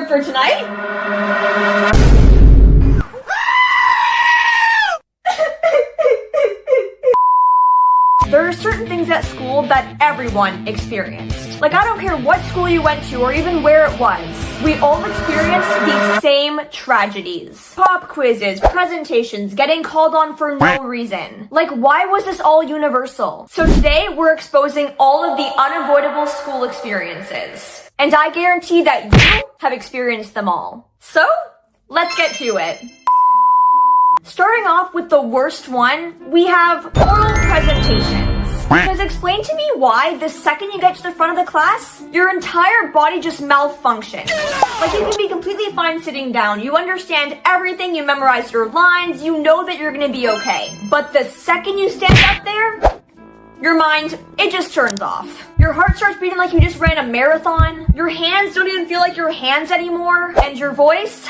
homework for tonight? There are certain things at school that everyone experienced. Like, I don't care what school you went to or even where it was. We all experienced these same tragedies. Pop quizzes, presentations, getting called on for no reason. Like, why was this all universal? So today, we're exposing all of the unavoidable school experiences. And I guarantee that you have experienced them all. So, let's get to it. Starting off with the worst one, we have oral presentations. Because explain to me why the second you get to the front of the class, your entire body just malfunctions. Like, you can be completely fine sitting down, you understand everything, you memorize your lines, you know that you're gonna be okay. But the second you stand up there, your mind, it just turns off. Your heart starts beating like you just ran a marathon, your hands don't even feel like your hands anymore, and your voice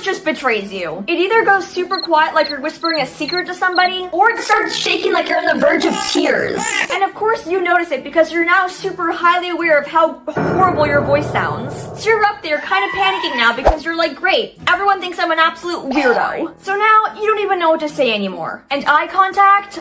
just betrays you. It either goes super quiet like you're whispering a secret to somebody, or it starts shaking like you're on the verge of tears. And of course you notice it because you're now super highly aware of how horrible your voice sounds. So you're up there kind of panicking now because you're like, great, everyone thinks I'm an absolute weirdo. So now you don't even know what to say anymore. And eye contact,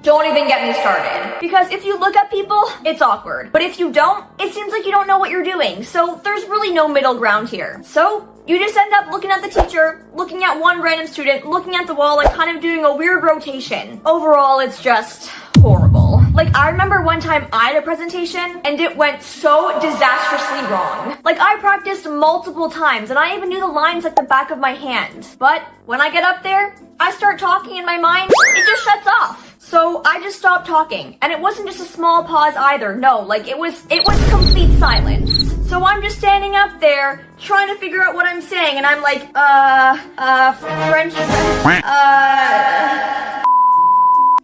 don't even get me started. Because if you look at people, it's awkward. But if you don't, it seems like you don't know what you're doing. So there's really no middle ground here. So you just end up looking at the teacher, looking at one random student, looking at the wall, and kind of doing a weird rotation. Overall, it's just horrible. Like, I remember one time I had a presentation and it went so disastrously wrong. Like, I practiced multiple times and I even knew the lines like the back of my hand. But when I get up there, I start talking in my mind, it just shuts off. So I just stopped talking. And it wasn't just a small pause either. No, like it was complete silence. So I'm just standing up there trying to figure out what I'm saying, and I'm like, French,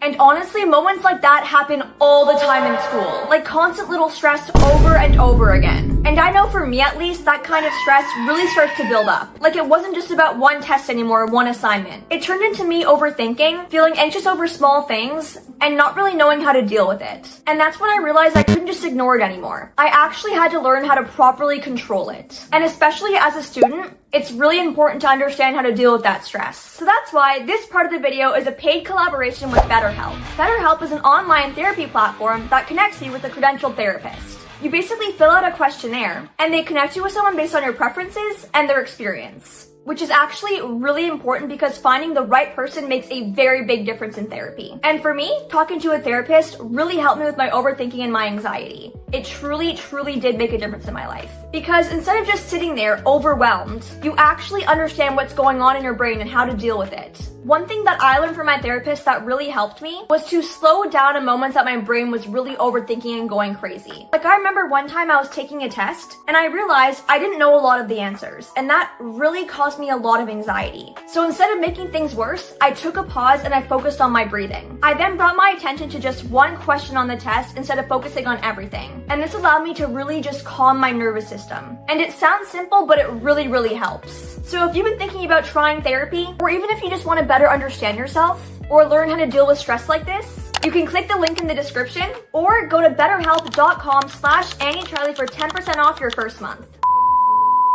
And honestly, moments like that happen all the time in school. Like constant little stress over and over again. And I know for me at least, that kind of stress really starts to build up. Like it wasn't just about one test anymore, one assignment. It turned into me overthinking, feeling anxious over small things, and not really knowing how to deal with it. And that's when I realized I couldn't just ignore it anymore. I actually had to learn how to properly control it. And especially as a student, it's really important to understand how to deal with that stress. So that's why this part of the video is a paid collaboration with BetterHelp. BetterHelp is an online therapy platform that connects you with a credentialed therapist. You basically fill out a questionnaire, and they connect you with someone based on your preferences and their experience. Which is actually really important because finding the right person makes a very big difference in therapy. And for me, talking to a therapist really helped me with my overthinking and my anxiety. It truly, truly did make a difference in my life. Because instead of just sitting there overwhelmed, you actually understand what's going on in your brain and how to deal with it. One thing that I learned from my therapist that really helped me was to slow down in moments that my brain was really overthinking and going crazy. Like I remember one time I was taking a test and I realized I didn't know a lot of the answers, and that really caused me a lot of anxiety. So instead of making things worse, I took a pause and I focused on my breathing. I then brought my attention to just one question on the test instead of focusing on everything. And this allowed me to really just calm my nervous system. And it sounds simple, but it really, really helps. So if you've been thinking about trying therapy, or even if you just want to better understand yourself, or learn how to deal with stress like this, you can click the link in the description, or go to betterhelp.com/Auntie Charli for 10% off your first month.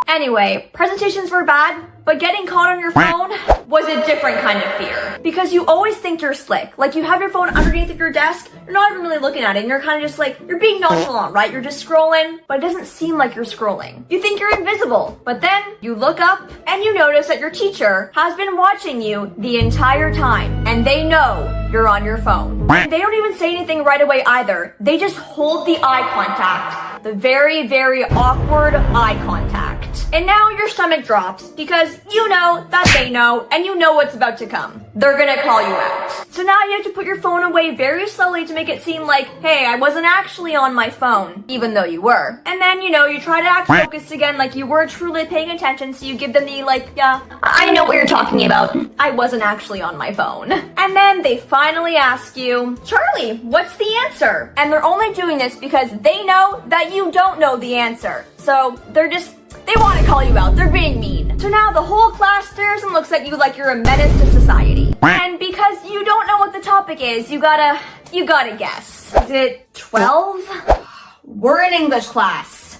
Anyway, presentations were bad, but getting caught on your phone was a different kind of fear. Because you always think you're slick. Like you have your phone underneath your desk, you're not even really looking at it, and you're kind of just like, you're being nonchalant, right? You're just scrolling, but it doesn't seem like you're scrolling. You think you're invisible, but then you look up and you notice that your teacher has been watching you the entire time, and they know you're on your phone. And they don't even say anything right away either. They just hold the eye contact. The very, very awkward eye contact. And now your stomach drops because you know that they know and you know what's about to come. They're gonna call you out. So now you have to put your phone away very slowly to make it seem like, hey, I wasn't actually on my phone, even though you were. And then, you try to act focused again like you were truly paying attention, so you give them the yeah, I know what you're talking about. I wasn't actually on my phone. And then they finally ask you, Charlie, what's the answer? And they're only doing this because they know that you don't know the answer. So they want to call you out. They're being mean. So now the whole class stares and looks at you like you're a menace to society. And because you don't know what the topic is, you gotta guess. Is it 12? We're in English class.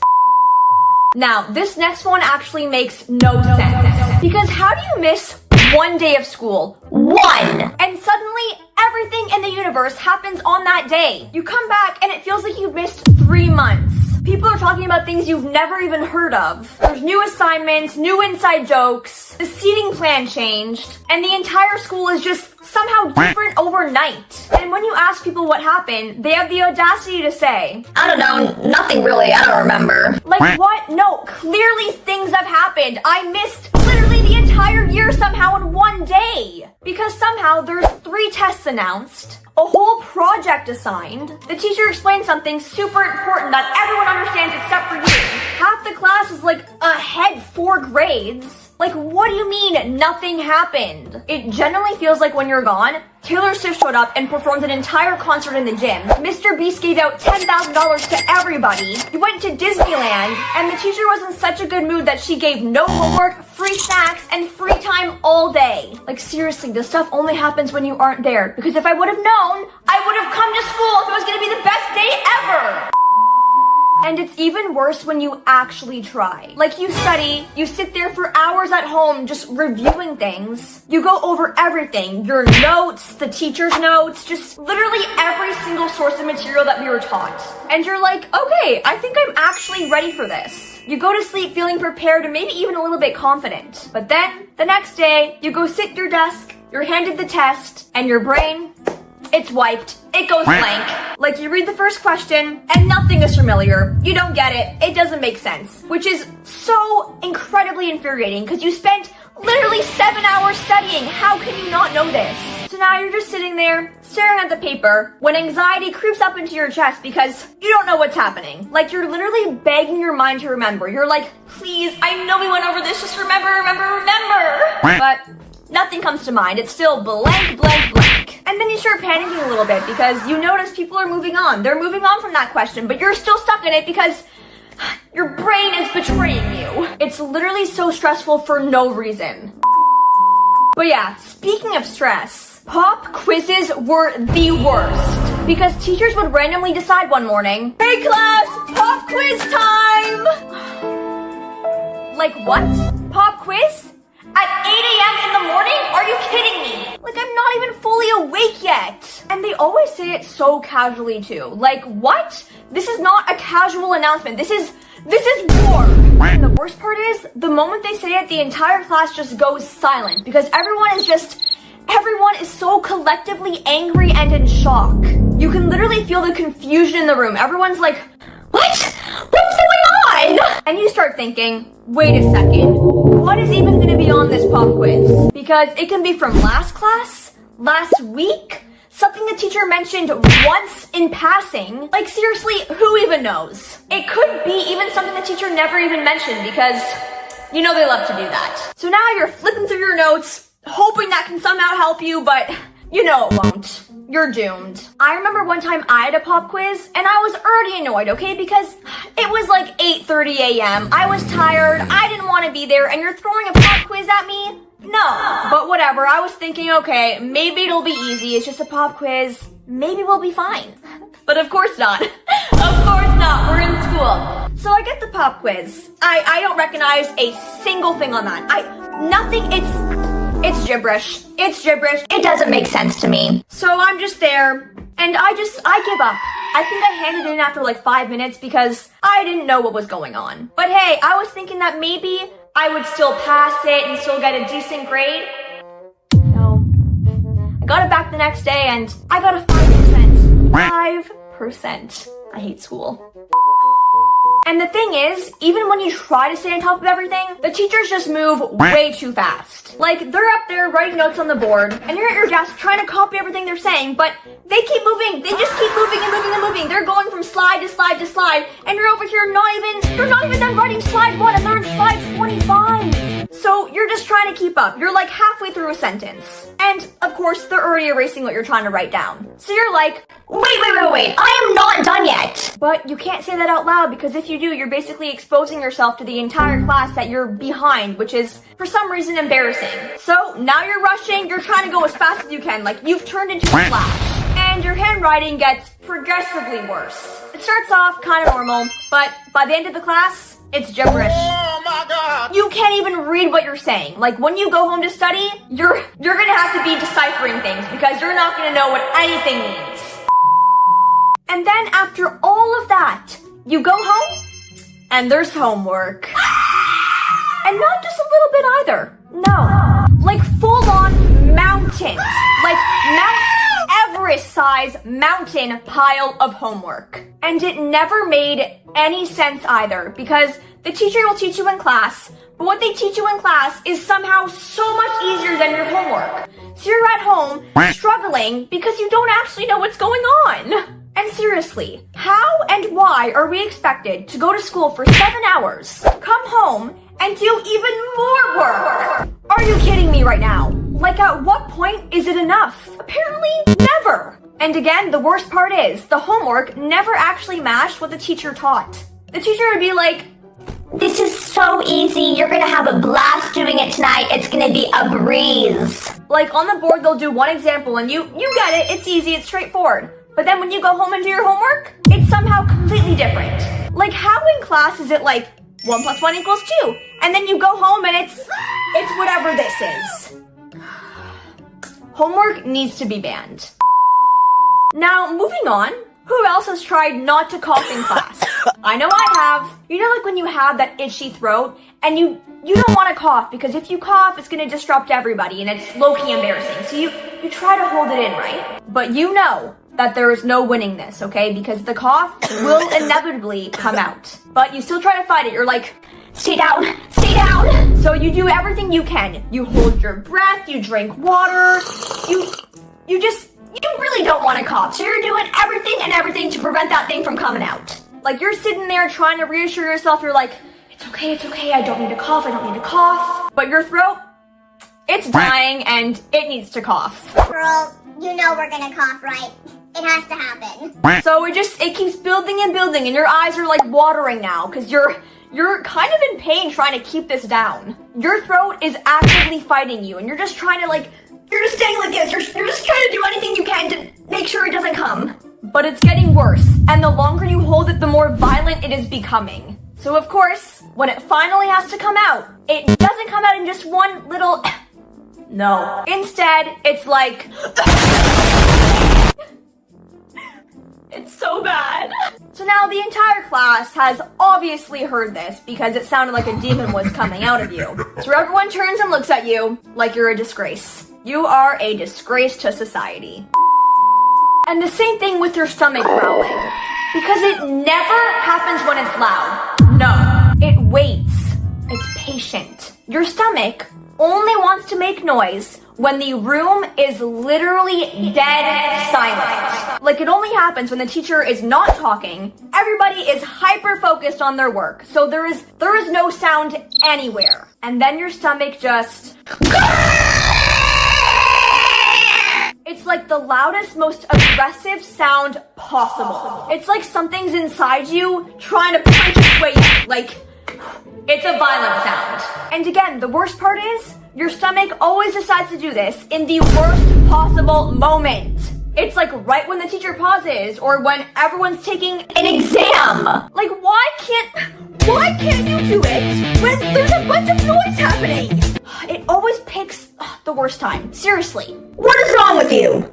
Now, this next one actually makes no sense. Because how do you miss one day of school? One! And suddenly, everything in the universe happens on that day. You come back and it feels like you've missed 3 months. People are talking about things you've never even heard of. There's new assignments, new inside jokes, the seating plan changed, and the entire school is just somehow different overnight. And when you ask people what happened, they have the audacity to say, I don't know, nothing really, I don't remember. Like what? No, clearly things have happened. I missed literally the entire year somehow in one day. Because somehow there's 3 tests announced, a whole project assigned, the teacher explained something super important that everyone understands except for you. Half the class is like ahead 4 grades. Like, what do you mean nothing happened? It generally feels like when you're gone, Taylor Swift showed up and performed an entire concert in the gym. Mr. Beast gave out $10,000 to everybody. You went to Disneyland, and the teacher was in such a good mood that she gave no homework, free snacks, and free time all day. Like, seriously, this stuff only happens when you aren't there. Because if I would have known, I would have come to school if it was gonna be the best day ever. And it's even worse when you actually try. Like, you study, you sit there for hours at home just reviewing things. You go over everything, your notes, the teacher's notes, just literally every single source of material that we were taught. And you're like, okay, I think I'm actually ready for this. You go to sleep feeling prepared and maybe even a little bit confident. But then, the next day, you go sit at your desk, you're handed the test, and your brain, it's wiped. It goes blank. Like, you read the first question and nothing is familiar. You don't get it. It doesn't make sense. Which is so incredibly infuriating because you spent literally 7 hours studying. How can you not know this? So now you're just sitting there staring at the paper when anxiety creeps up into your chest because you don't know what's happening. Like, you're literally begging your mind to remember. You're like, please, I know we went over this. Just remember. But nothing comes to mind. It's still blank. And then you start panicking a little bit because you notice people are moving on. They're moving on from that question, but you're still stuck in it because your brain is betraying you. It's literally so stressful for no reason. But yeah, speaking of stress, pop quizzes were the worst because teachers would randomly decide one morning, hey class, pop quiz time! Like what? Pop quiz? At 8 a.m. in the morning? Are you kidding me? Like, I'm not even fully awake yet. And they always say it so casually too. Like, what? This is not a casual announcement. This is war. And the worst part is, the moment they say it, the entire class just goes silent because everyone is so collectively angry and in shock. You can literally feel the confusion in the room. Everyone's like, what? What's going on? And you start thinking, wait a second, what is even going to be on this pop quiz? Because it can be from last class, last week, something the teacher mentioned once in passing. Like, seriously, who even knows? It could be even something the teacher never even mentioned because, you know, they love to do that. So now you're flipping through your notes, hoping that can somehow help you, but you know it won't. You're doomed. I remember one time I had a pop quiz and I was already annoyed, okay? Because it was like 8:30 a.m. I was tired. I didn't want to be there and you're throwing a pop quiz at me? No. But whatever. I was thinking, okay, maybe it'll be easy. It's just a pop quiz. Maybe we'll be fine. But of course not. Of course not. We're in school. So I get the pop quiz. I don't recognize a single thing on that. Nothing. It's gibberish. It's gibberish. It doesn't make sense to me. So I'm just there, and I give up. I think I handed in after like 5 minutes because I didn't know what was going on. But hey, I was thinking that maybe I would still pass it and still get a decent grade. No. I got it back the next day, and I got a 5%. 5%. I hate school. And the thing is, even when you try to stay on top of everything, the teachers just move way too fast. Like, they're up there writing notes on the board, and you're at your desk trying to copy everything they're saying, but they keep moving. They just keep moving and moving and moving. They're going from slide to slide to slide, and you're over here you're not even done writing slide 1, and they're in slide 25. So you're just trying to keep up. You're like halfway through a sentence. And, of course, they're already erasing what you're trying to write down. So you're like, wait, I am not done yet. But you can't say that out loud because if you do, you're basically exposing yourself to the entire class that you're behind, which is, for some reason, embarrassing. So now you're rushing, you're trying to go as fast as you can, like you've turned into a flash. And your handwriting gets progressively worse. It starts off kind of normal, but by the end of the class, It's gibberish. Oh my God! You can't even read what you're saying. Like, when you go home to study, you're gonna have to be deciphering things because you're not gonna know what anything means. And then after all of that, you go home, and there's homework. And not just a little bit either. No. Like full-on mountains. Like Mount Everest-size mountain pile of homework. And it never made any sense either, because the teacher will teach you in class, but what they teach you in class is somehow so much easier than your homework. So you're at home struggling because you don't actually know what's going on. And seriously, how and why are we expected to go to school for 7 hours, come home, and do even more work? Are you kidding me right now? Like, at what point is it enough? Apparently, never. And again, the worst part is, the homework never actually matched what the teacher taught. The teacher would be like, This is so easy. You're gonna have a blast doing it tonight. It's gonna be a breeze. like on the board they'll do one example and you get it, it's easy, it's straightforward. But then when you go home and do your homework, it's somehow completely different. Like, how in class is it like 1 + 1 = 2? And then you go home and it's whatever this is. Homework needs to be banned. Now, moving on, who else has tried not to cough in class? I know I have. You know, like when you have that itchy throat and you don't want to cough because if you cough, it's going to disrupt everybody and it's low-key embarrassing. So you try to hold it in, right? But you know that there is no winning this, okay? Because the cough will inevitably come out. But you still try to fight it. You're like, Stay down. Stay down. so you do everything you can. You hold your breath, you drink water, you really don't want to cough. So you're doing everything to prevent that thing from coming out. Like, you're sitting there trying to reassure yourself. You're like, it's okay, I don't need to cough, But your throat, it's dying and it needs to cough. Girl, you know we're gonna cough, right? It has to happen. So it keeps building and building and your eyes are like watering now because you're kind of in pain trying to keep this down. Your throat is actively fighting you and you're just trying to you're just staying like this. You're just trying to do anything you can to make sure it doesn't come. But it's getting worse, and the longer you hold it, the more violent it is becoming. So of course, when it finally has to come out, it doesn't come out in just one little no. Instead, it's like it's so bad. So now the entire class has obviously heard this because it sounded like a demon was coming out of you. So everyone turns and looks at you like you're a disgrace. You are a disgrace to society. And the same thing with your stomach growling. Because it never happens when it's loud. No, it waits. It's patient. Your stomach only wants to make noise when the room is literally dead silent. Like, it only happens when the teacher is not talking. Everybody is hyper-focused on their work. So there is no sound anywhere. And then your stomach just it's like the loudest, most aggressive sound possible. It's like something's inside you trying to punch its way in. Like, it's a violent sound. And again, the worst part is, your stomach always decides to do this in the worst possible moment. It's like right when the teacher pauses or when everyone's taking an exam. Like, why can't you do it when there's a bunch of noise happening? It always picks the worst time. Seriously. What is wrong with you?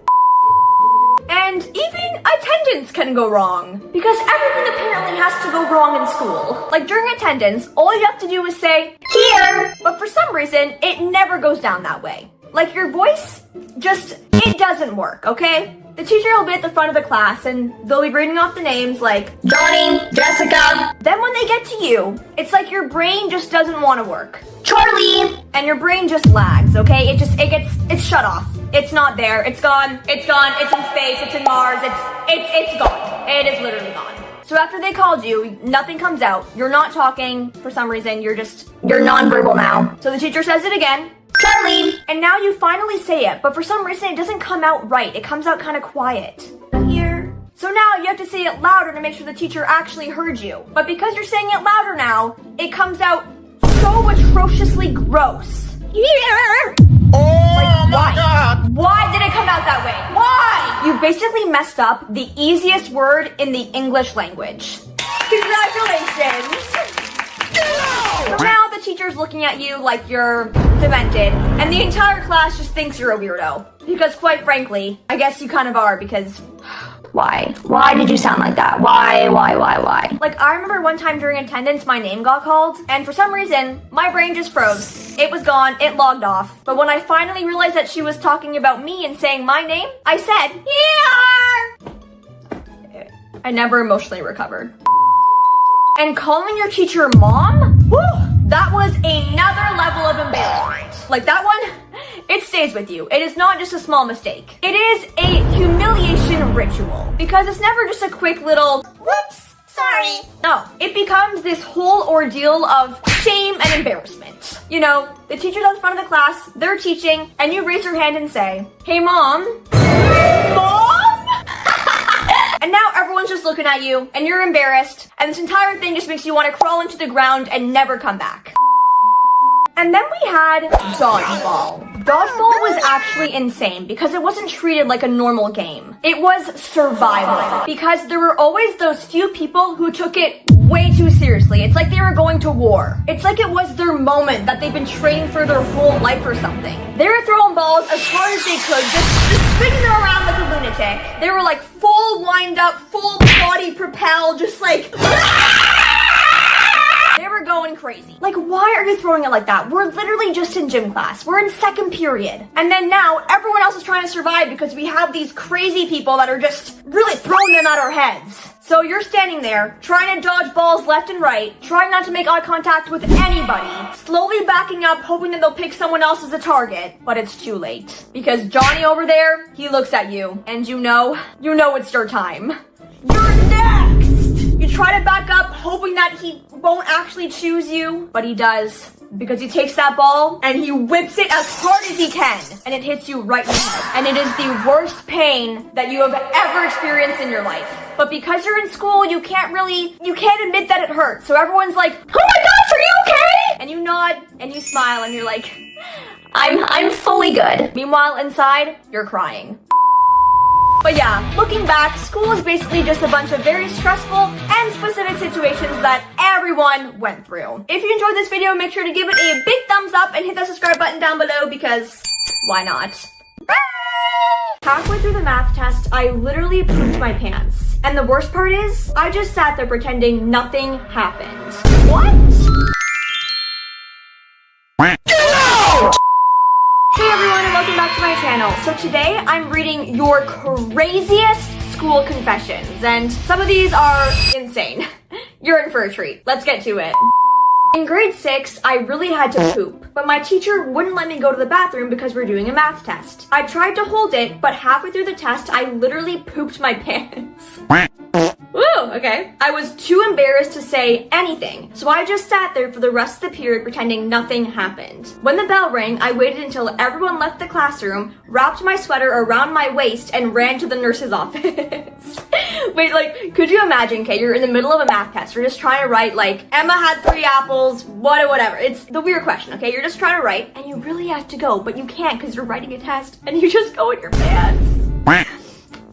And even attendance can go wrong. Because everything apparently has to go wrong in school. Like, during attendance, all you have to do is say, here! But for some reason, it never goes down that way. Like, your voice, it doesn't work, okay? The teacher will be at the front of the class and they'll be reading off the names like Johnny, Jessica. Then when they get to you, it's like your brain just doesn't want to work. Charlie. And your brain just lags, okay? It's shut off. It's not there. It's gone. It's in space. It's in Mars. It's gone. It is literally gone. So after they called you, nothing comes out. You're not talking for some reason. You're nonverbal now. So the teacher says it again. Charlie. And now you finally say it, but for some reason it doesn't come out right. It comes out kind of quiet. Here. So now you have to say it louder to make sure the teacher actually heard you. But because you're saying it louder now, it comes out so atrociously gross. Here. Oh my Why? God! Why did it come out that way? Why? You basically messed up the easiest word in the English language. Congratulations. looking at you like you're demented, and the entire class just thinks you're a weirdo. Because quite frankly, I guess you kind of are, because Why? Why did you sound like that? Why? like, I remember one time during attendance, my name got called, and for some reason, my brain just froze. It was gone, it logged off. But when I finally realized that she was talking about me and saying my name, I said, here! I never emotionally recovered. And calling your teacher mom? Whew, that was another level of embarrassment. Like, that one, it stays with you. It is not just a small mistake. It is a humiliation ritual, because it's never just a quick little, Whoops, sorry. no, it becomes this whole ordeal of shame and embarrassment. You know, the teacher's at the front of the class, they're teaching, and you raise your hand and say, hey mom. Mom? And now everyone's just looking at you, and you're embarrassed, and this entire thing just makes you want to crawl into the ground and never come back. And then we had dodgeball. Dodgeball was actually insane because it wasn't treated like a normal game. It was survival, because there were always those few people who took it way too seriously. It's like they were going to war. It's like it was their moment that they've been training for their whole life or something. They were throwing balls as hard as they could, just spinning them around like a lunatic. They were like full wind up, full body propel, just like they were going crazy. Like, why are you throwing it like that? We're literally just in gym class. We're in second period. And then now everyone else is trying to survive because we have these crazy people that are just really throwing them at our heads. So you're standing there, trying to dodge balls left and right, trying not to make eye contact with anybody, slowly backing up, hoping that they'll pick someone else as a target. But it's too late. Because Johnny over there, he looks at you, and you know it's your time. You're next! You try to back up, hoping that he won't actually choose you, but he does. Because he takes that ball and he whips it as hard as he can, and it hits you right in the head. And it is the worst pain that you have ever experienced in your life. But because you're in school, you can't admit that it hurts. So everyone's like, oh my gosh, are you okay? And you nod and you smile and you're like, I'm fully good. meanwhile inside, you're crying. But yeah, looking back, school is basically just a bunch of very stressful and specific situations that everyone went through. If you enjoyed this video, make sure to give it a big thumbs up and hit that subscribe button down below, because why not? Halfway through the math test, I literally pooped my pants. And the worst part is, I just sat there pretending nothing happened. What? Hey everyone, and welcome back to my channel. So today I'm reading your craziest school confessions, and some of these are insane. You're in for a treat. Let's get to it. In grade 6, I really had to poop, but my teacher wouldn't let me go to the bathroom because we're doing a math test. I tried to hold it, but halfway through the test, I literally pooped my pants. Woo, okay. I was too embarrassed to say anything, so I just sat there for the rest of the period pretending nothing happened. When the bell rang, I waited until everyone left the classroom, wrapped my sweater around my waist, and ran to the nurse's office. Wait, like, could you imagine, okay, you're in the middle of a math test, you're just trying to write, like, Emma had 3 apples, whatever. It's the weird question, okay? You're just trying to write, and you really have to go, but you can't because you're writing a test, and you just go in your pants.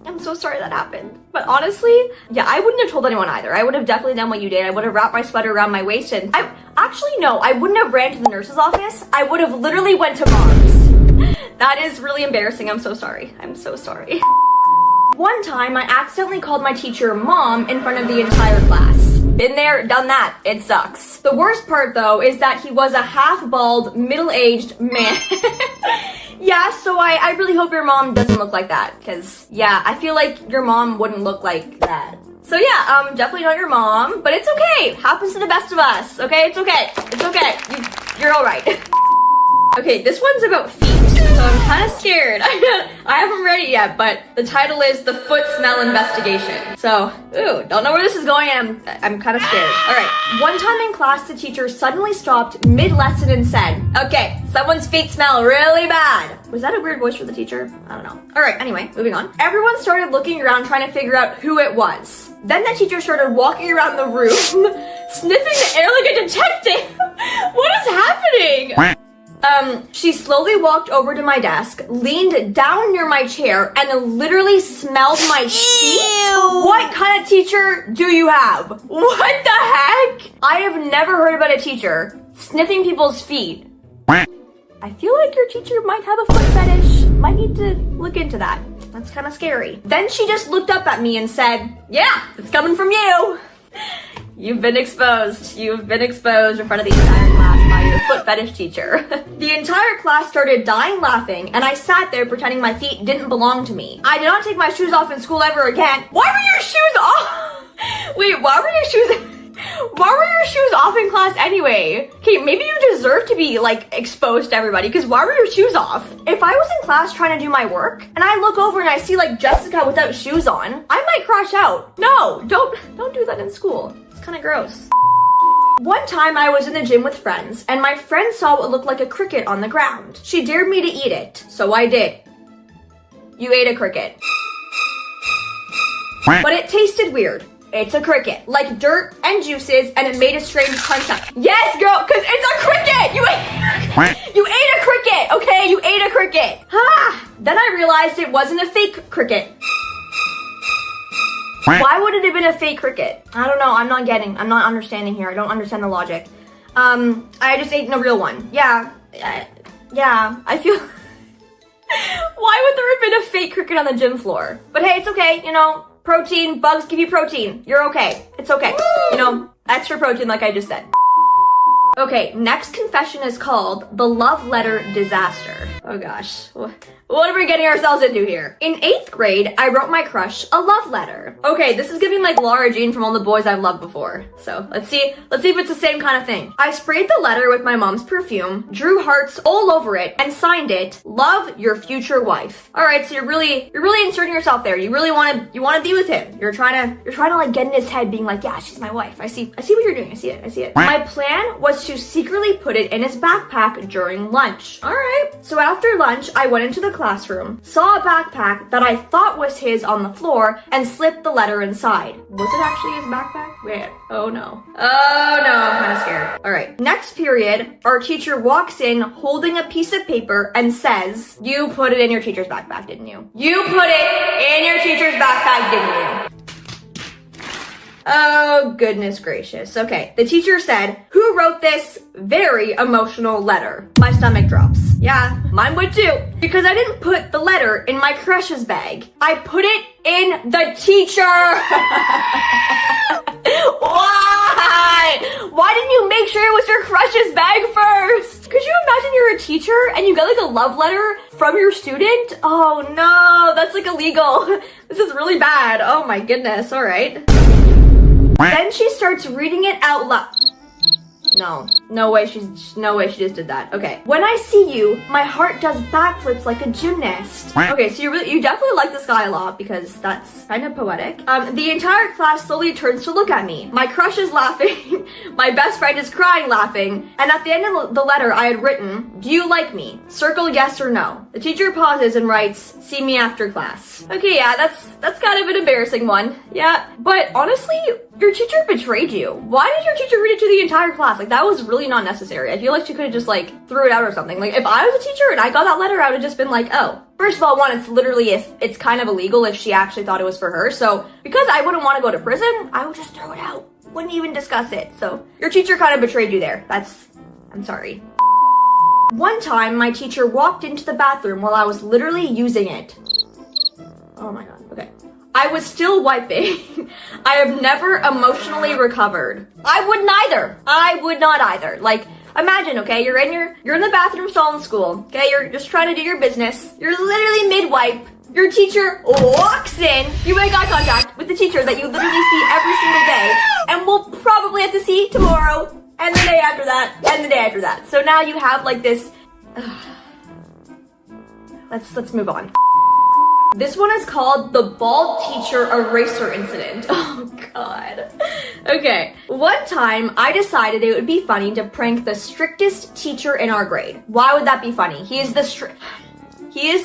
I'm so sorry that happened. But honestly, yeah, I wouldn't have told anyone either. I would have definitely done what you did. I would have wrapped my sweater around my waist, and I wouldn't have ran to the nurse's office. I would have literally went to Mars. That is really embarrassing. I'm so sorry. I'm so sorry. One time, I accidentally called my teacher mom in front of the entire class. Been there, done that. It sucks. The worst part, though, is that he was a half-bald, middle-aged man. Yeah, so I really hope your mom doesn't look like that, because, yeah, I feel like your mom wouldn't look like that. So yeah, definitely not your mom, but it's okay. Happens to the best of us, okay? It's okay. It's okay. You're all right. Okay, this one's about feet, so I'm kind of scared. I haven't read it yet, but the title is The Foot Smell Investigation. So, ooh, don't know where this is going, and I'm kind of scared. All right, one time in class, the teacher suddenly stopped mid-lesson and said, okay, someone's feet smell really bad. Was that a weird voice for the teacher? I don't know. All right, anyway, moving on. Everyone started looking around trying to figure out who it was. Then the teacher started walking around the room, sniffing the air like a detective. What is happening? She slowly walked over to my desk, leaned down near my chair, and literally smelled my feet. What kind of teacher do you have? What the heck? I have never heard about a teacher sniffing people's feet. I feel like your teacher might have a foot fetish. Might need to look into that. That's kind of scary. Then she just looked up at me and said, yeah, it's coming from you. You've been exposed. You've been exposed in front of the entire class by your foot fetish teacher. The entire class started dying laughing, and I sat there pretending my feet didn't belong to me. I did not take my shoes off in school ever again. Why were your shoes off? Wait, why were your shoes off in class anyway? Okay, maybe you deserve to be, like, exposed to everybody, because why were your shoes off? If I was in class trying to do my work, and I look over and I see, like, Jessica without shoes on, I might crash out. No, don't do that in school. It's kind of gross. One time I was in the gym with friends, and my friend saw what looked like a cricket on the ground. She dared me to eat it, so I did. You ate a cricket. But it tasted weird. It's a cricket. Like dirt and juices, and it made a strange crunch sound. Yes, girl, because it's a cricket! You ate a cricket, okay? You ate a cricket. Then I realized it wasn't a fake cricket. Why would it have been a fake cricket? I don't know. I'm not understanding here. I don't understand the logic. I just ate a real one. Yeah, I feel... Why would there have been a fake cricket on the gym floor? But hey, it's okay, you know, protein, bugs give you protein. You're okay. It's okay. You know, extra protein like I just said. Okay, next confession is called the love letter disaster. Oh gosh, what are we getting ourselves into here? In 8th grade, I wrote my crush a love letter. Okay, this is giving like Laura Jean from All the Boys I've Loved Before. So let's see if it's the same kind of thing. I sprayed the letter with my mom's perfume, drew hearts all over it, and signed it, "Love, your future wife." All right, so you're really inserting yourself there. You really want to be with him. You're trying to like get in his head, being like, yeah, she's my wife. I see what you're doing. I see it. My plan was to secretly put it in his backpack during lunch. All right. So after lunch, I went into the classroom, saw a backpack that I thought was his on the floor, and slipped the letter inside. Was it actually his backpack? Wait. Oh no, I'm kind of scared. All right. Next period, our teacher walks in holding a piece of paper and says, "You put it in your teacher's backpack, didn't you? You put it in your teacher's backpack, didn't you?" Oh, goodness gracious. Okay, the teacher said, "Who wrote this very emotional letter?" My stomach drops. Yeah, mine would too. Because I didn't put the letter in my crush's bag. I put it in the teacher. Why? Why didn't you make sure it was your crush's bag first? Could you imagine you're a teacher and you get like a love letter from your student? Oh no, that's like illegal. This is really bad. Oh my goodness, all right. Then she starts reading it out loud. No way she just did that. Okay. When I see you, my heart does backflips like a gymnast. Okay, so you definitely like this guy a lot because that's kind of poetic. The entire class slowly turns to look at me. My crush is laughing. My best friend is crying laughing. And at the end of the letter I had written, "Do you like me? Circle yes or no." The teacher pauses and writes, "See me after class." Okay, yeah, that's kind of an embarrassing one. Yeah, but honestly, your teacher betrayed you. Why did your teacher read it to the entire class? Like, that was really not necessary. I feel like she could have just, like, threw it out or something. Like, if I was a teacher and I got that letter, I would have just been like, oh. First of all, one, it's kind of illegal if she actually thought it was for her. So, because I wouldn't want to go to prison, I would just throw it out. Wouldn't even discuss it. So, your teacher kind of betrayed you there. I'm sorry. One time, my teacher walked into the bathroom while I was literally using it. Oh my god, okay. I was still wiping. I have never emotionally recovered. I would not either. Like, imagine, okay, you're in the bathroom stall in school, okay, you're just trying to do your business. You're literally mid-wipe. Your teacher walks in, you make eye contact with the teacher that you literally see every single day, and we'll probably have to see tomorrow, and the day after that, and the day after that. So now you have like this, let's move on. This one is called the bald teacher eraser incident. Oh god. Okay. One time I decided it would be funny to prank the strictest teacher in our grade. Why would that be funny? He is the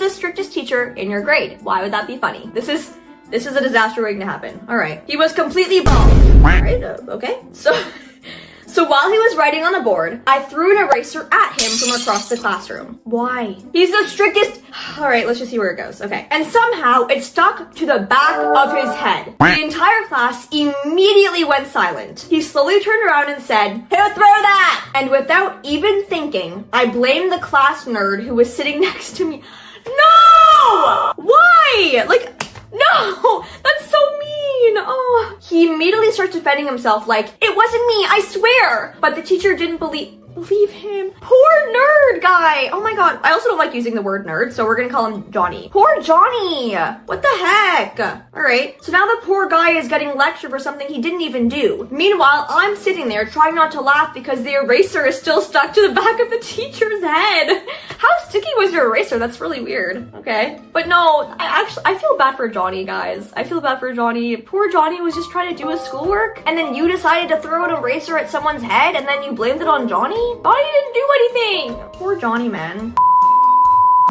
strictest teacher in your grade. Why would that be funny? This is a disaster waiting to happen. All right. He was completely bald. All right. Okay. So So while he was writing on the board, I threw an eraser at him from across the classroom. Why? He's the strictest. All right, let's just see where it goes. Okay. And somehow it stuck to the back of his head. The entire class immediately went silent. He slowly turned around and said, "Who threw that?" And without even thinking, I blamed the class nerd who was sitting next to me. No! Why? Like, no! That's so mean! Oh. He immediately starts defending himself like, "It wasn't me, I swear!" But the teacher didn't believe him. Poor nerd guy. Oh my god. I also don't like using the word nerd, so we're gonna call him Johnny. Poor Johnny. What the heck? Alright, so now the poor guy is getting lectured for something he didn't even do. Meanwhile, I'm sitting there trying not to laugh because the eraser is still stuck to the back of the teacher's head. How sticky was your eraser? That's really weird. Okay. But no, I feel bad for Johnny, guys. I feel bad for Johnny. Poor Johnny was just trying to do his schoolwork, and then you decided to throw an eraser at someone's head, and then you blamed it on Johnny? Johnny didn't do anything! Poor Johnny, man.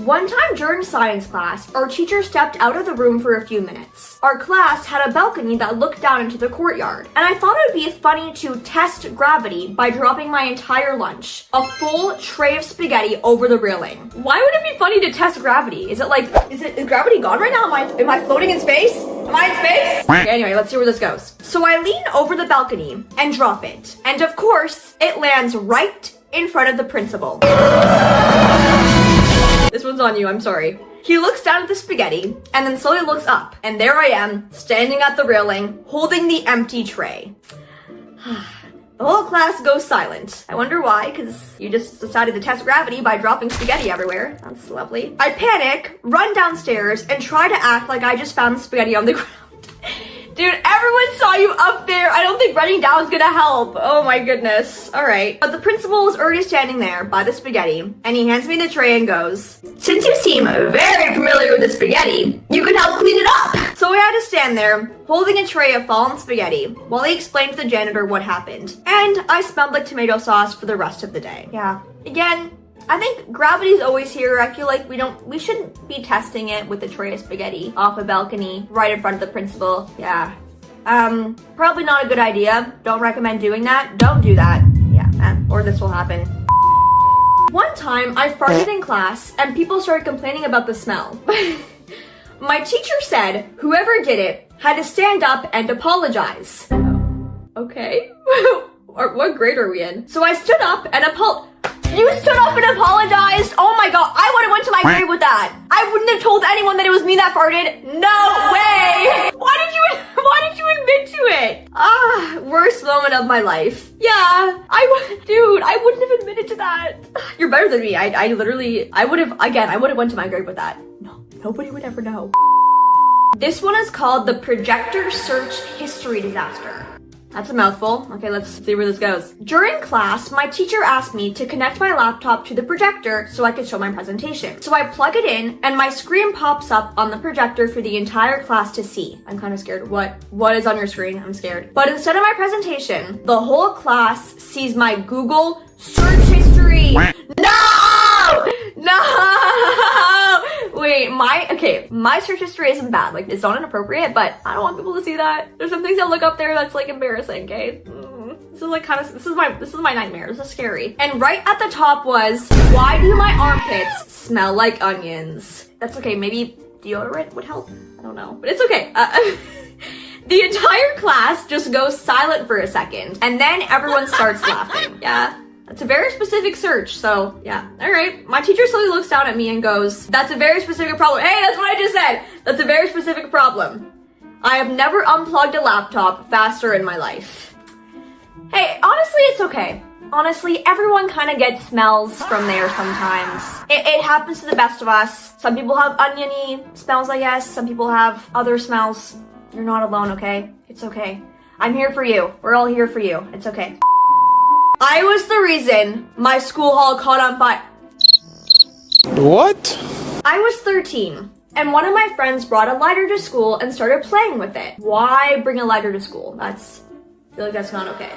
One time during science class, our teacher stepped out of the room for a few minutes. Our class had a balcony that looked down into the courtyard, and I thought it would be funny to test gravity by dropping my entire lunch, a full tray of spaghetti, over the railing. Why would it be funny to test gravity? Is gravity gone right now? Am I floating in space? Am I in space? Okay, anyway, let's see where this goes. So I lean over the balcony and drop it, and of course, it lands right in front of the principal. This one's on you, I'm sorry. He looks down at the spaghetti and then slowly looks up, and there I am, standing at the railing, holding the empty tray. The whole class goes silent. I wonder why, because you just decided to test gravity by dropping spaghetti everywhere. That's lovely. I panic, run downstairs, and try to act like I just found the spaghetti on the ground. Dude, everyone saw you up there. I don't think running down is gonna help. Oh my goodness. All right. But the principal is already standing there by the spaghetti, and he hands me the tray and goes, "Since you seem very familiar with the spaghetti, you can help clean it up." So I had to stand there, holding a tray of fallen spaghetti, while he explained to the janitor what happened. And I smelled like tomato sauce for the rest of the day. Yeah. Again, I think gravity's always here. I feel like we shouldn't be testing it with a tray of spaghetti off a balcony right in front of the principal. Yeah. Probably not a good idea. Don't recommend doing that. Don't do that. Yeah, or this will happen. One time I farted in class and people started complaining about the smell. My teacher said whoever did it had to stand up and apologize. Okay. What grade are we in? So I stood up and You stood up and apologized? Oh my god, I would have went to my grave with that. I wouldn't have told anyone that it was me that farted. No way! Why did you admit to it? Worst moment of my life. Yeah, dude, I wouldn't have admitted to that. You're better than me. I would have went to my grave with that. No, nobody would ever know. This one is called the projector search history disaster. That's a mouthful. Okay, let's see where this goes. During class, my teacher asked me to connect my laptop to the projector so I could show my presentation. So I plug it in and my screen pops up on the projector for the entire class to see. I'm kind of scared. What is on your screen? I'm scared. But instead of my presentation, the whole class sees my Google search history. No! Wait, my search history isn't bad. Like, it's not inappropriate, but I don't want people to see that. There's some things I look up there that's like embarrassing, okay? This is my nightmare. This is scary. And right at the top was, why do my armpits smell like onions? That's okay, maybe deodorant would help. I don't know, but it's okay. The entire class just goes silent for a second, and then everyone starts laughing. Yeah. That's a very specific search, so yeah. All right. My teacher slowly looks down at me and goes, "That's a very specific problem." Hey, that's what I just said. That's a very specific problem. I have never unplugged a laptop faster in my life. Hey, honestly, it's okay. Honestly, everyone kind of gets smells from there sometimes. It happens to the best of us. Some people have oniony smells, I guess. Some people have other smells. You're not alone, okay? It's okay. I'm here for you. We're all here for you. It's okay. I was the reason my school hall caught on fire. What? I was 13, and one of my friends brought a lighter to school and started playing with it. Why bring a lighter to school? I feel like that's not okay.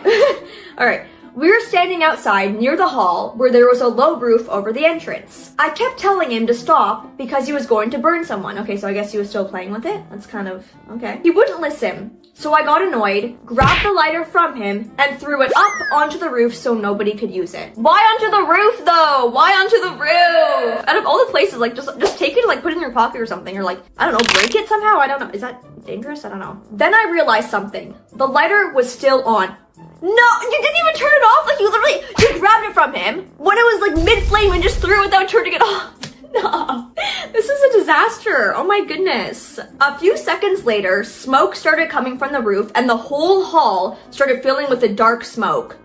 All right. We were standing outside near the hall where there was a low roof over the entrance. I kept telling him to stop because he was going to burn someone. Okay, so I guess he was still playing with it. That's kind of, okay. He wouldn't listen. So I got annoyed, grabbed the lighter from him, and threw it up onto the roof so nobody could use it. Why onto the roof though? Why onto the roof? Out of all the places, like just take it and like put it in your pocket or something, or like, I don't know, break it somehow? I don't know. Is that dangerous? I don't know. Then I realized something. The lighter was still on. No, you didn't even turn it off. Like you grabbed it from him when it was like mid-flame and just threw it without turning it off. No, this is a disaster. Oh my goodness. A few seconds later, smoke started coming from the roof and the whole hall started filling with the dark smoke.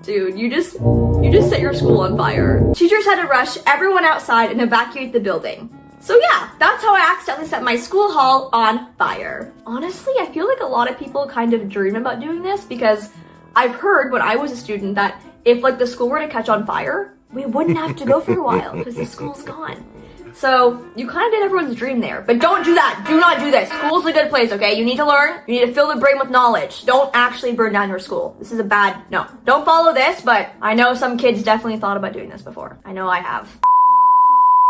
Dude, you just set your school on fire. Teachers had to rush everyone outside and evacuate the building. So yeah, that's how I accidentally set my school hall on fire. Honestly, I feel like a lot of people kind of dream about doing this because I've heard when I was a student that if like the school were to catch on fire, we wouldn't have to go for a while because the school's gone. So you kind of did everyone's dream there, but don't do that. Do not do this. School's a good place, okay? You need to learn. You need to fill the brain with knowledge. Don't actually burn down your school. This is a bad, no. Don't follow this, but I know some kids definitely thought about doing this before. I know I have.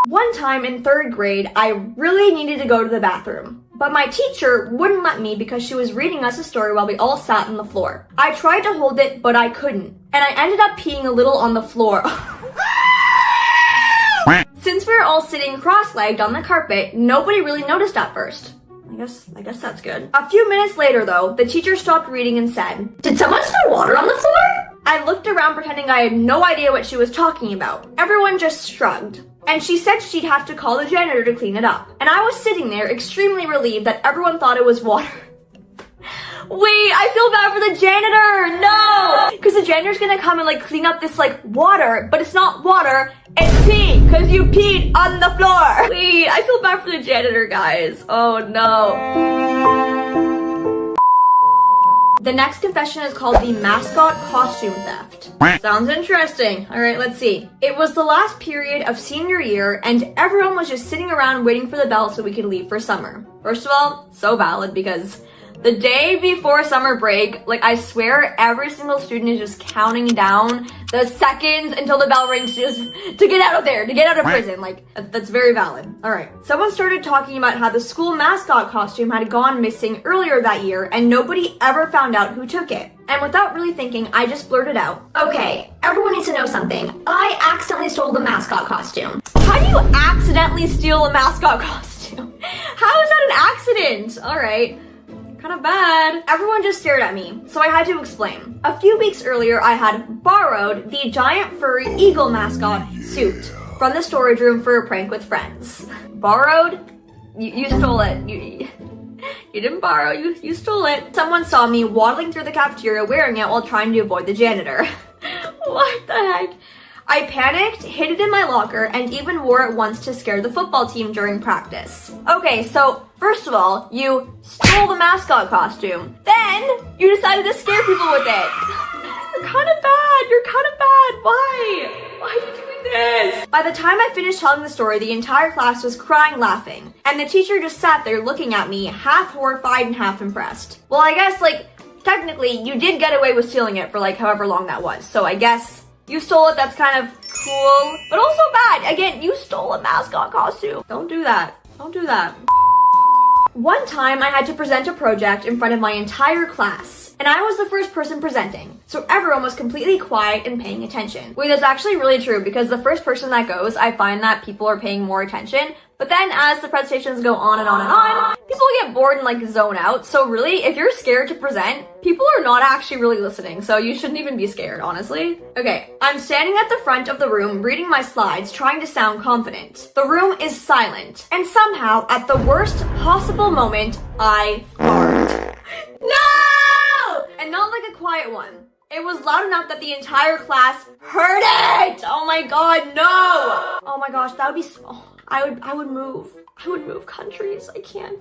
One time in 3rd grade, I really needed to go to the bathroom, but my teacher wouldn't let me because she was reading us a story while we all sat on the floor. I tried to hold it, but I couldn't, and I ended up peeing a little on the floor. Since we were all sitting cross-legged on the carpet, nobody really noticed at first. I guess that's good. A few minutes later though, the teacher stopped reading and said, "Did someone spill water on the floor?" I looked around pretending I had no idea what she was talking about. Everyone just shrugged. And she said she'd have to call the janitor to clean it up. And I was sitting there extremely relieved that everyone thought it was water. Wait, I feel bad for the janitor. No! Because the janitor's gonna come and like clean up this like water, but it's not water, it's pee, because you peed on the floor. Wait, I feel bad for the janitor, guys. Oh no. The next confession is called the mascot costume theft. Sounds interesting. All right, let's see. It was the last period of senior year and everyone was just sitting around waiting for the bell so we could leave for summer. First of all, so valid because the day before summer break, like I swear every single student is just counting down the seconds until the bell rings just to get out of there, to get out of prison. Like, that's very valid. All right. Someone started talking about how the school mascot costume had gone missing earlier that year and nobody ever found out who took it. And without really thinking, I just blurted out, "Okay, everyone needs to know something. I accidentally stole the mascot costume." How do you accidentally steal a mascot costume? How is that an accident? All right. Kind of bad. Everyone just stared at me, so I had to explain. A few weeks earlier, I had borrowed the giant furry eagle mascot suit from the storage room for a prank with friends. Borrowed? You stole it. You didn't borrow, you stole it. Someone saw me waddling through the cafeteria wearing it while trying to avoid the janitor. What the heck? I panicked, hid it in my locker, and even wore it once to scare the football team during practice. Okay, so first of all, you stole the mascot costume. Then you decided to scare people with it. You're kind of bad. Why? Why are you doing this? By the time I finished telling the story, the entire class was crying laughing, and the teacher just sat there looking at me, half horrified and half impressed. Well, I guess, like, technically, you did get away with stealing it for, like, however long that was, so I guess you stole it, that's kind of cool, but also bad. Again, you stole a mascot costume. Don't do that. Don't do that. One time, I had to present a project in front of my entire class, and I was the first person presenting, so everyone was completely quiet and paying attention. Wait, that's actually really true, because the first person that goes, I find that people are paying more attention, but then as the presentations go on and on and on, people get bored and like zone out. So really, if you're scared to present, people are not actually really listening. So you shouldn't even be scared, honestly. Okay, I'm standing at the front of the room reading my slides, trying to sound confident. The room is silent. And somehow, at the worst possible moment, I fart. No! And not like a quiet one. It was loud enough that the entire class heard it! Oh my god, no! Oh my gosh, that would be so... I would move. I would move countries. I can't.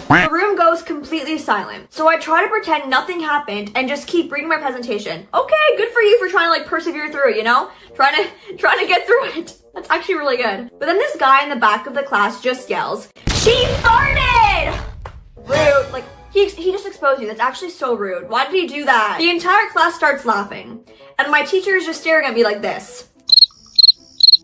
The room goes completely silent. So I try to pretend nothing happened and just keep reading my presentation. Okay, good for you for trying to like persevere through it, you know? Trying to get through it. That's actually really good. But then this guy in the back of the class just yells, "She farted!" Rude. Like, He just exposed you. That's actually so rude. Why did he do that? The entire class starts laughing. And my teacher is just staring at me like this.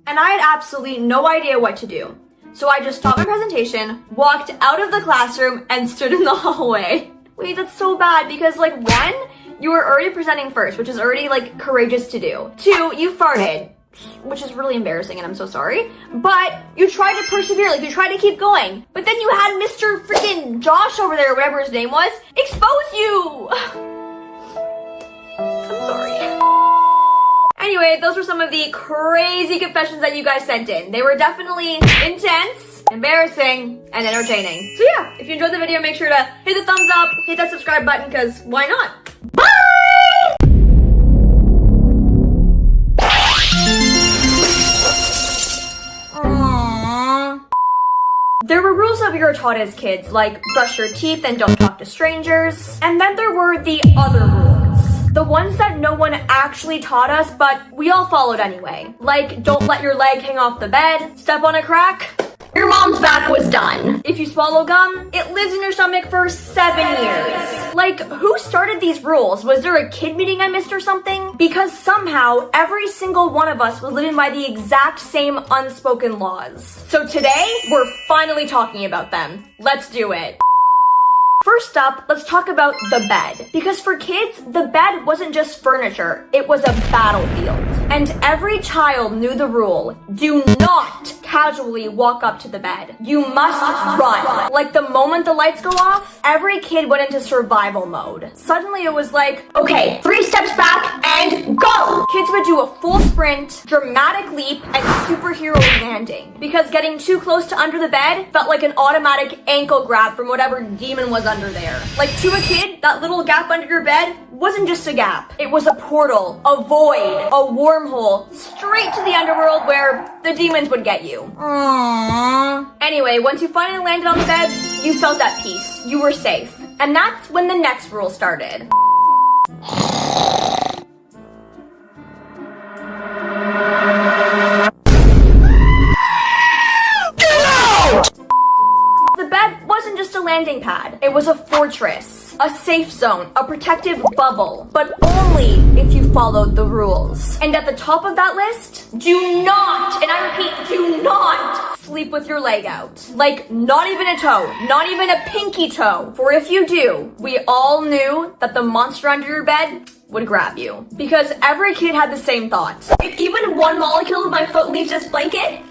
And I had absolutely no idea what to do. So I just stopped my presentation, walked out of the classroom, and stood in the hallway. Wait, that's so bad because, like, 1, you were already presenting first, which is already, like, courageous to do. 2, you farted, which is really embarrassing and I'm so sorry. But you tried to persevere, like, you tried to keep going. But then you had Mr. freaking Josh over there, whatever his name was, expose you! I'm sorry. Anyway, those were some of the crazy confessions that you guys sent in. They were definitely intense, embarrassing, and entertaining. So yeah, if you enjoyed the video, make sure to hit the thumbs up, hit that subscribe button, because why not? Bye! Aww. There were rules that we were taught as kids, like brush your teeth and don't talk to strangers. And then there were the other rules. The ones that no one actually taught us, but we all followed anyway. Like, don't let your leg hang off the bed, step on a crack, your mom's back was done. If you swallow gum, it lives in your stomach for 7 years. Like, who started these rules? Was there a kid meeting I missed or something? Because somehow, every single one of us was living by the exact same unspoken laws. So today, we're finally talking about them. Let's do it. First up, let's talk about the bed. Because for kids, the bed wasn't just furniture, it was a battlefield. And every child knew the rule: do not casually walk up to the bed. You must run. Like the moment the lights go off, every kid went into survival mode. Suddenly it was like, okay, 3 steps back and go! Kids would do a full sprint, dramatic leap, and superhero landing. Because getting too close to under the bed felt like an automatic ankle grab from whatever demon was under there. Like to a kid, that little gap under your bed wasn't just a gap. It was a portal, a void, a wormhole, straight to the underworld where the demons would get you. Aww. Anyway, once you finally landed on the bed, you felt at peace. You were safe. And that's when the next rule started. The bed wasn't just a landing pad. It was a fortress, a safe zone, a protective bubble, but only if you followed the rules. And at the top of that list, do not, and I repeat, do not sleep with your leg out. Like, not even a toe, not even a pinky toe. For if you do, we all knew that the monster under your bed would grab you. Because every kid had the same thought. If even one molecule of my foot leaves this blanket,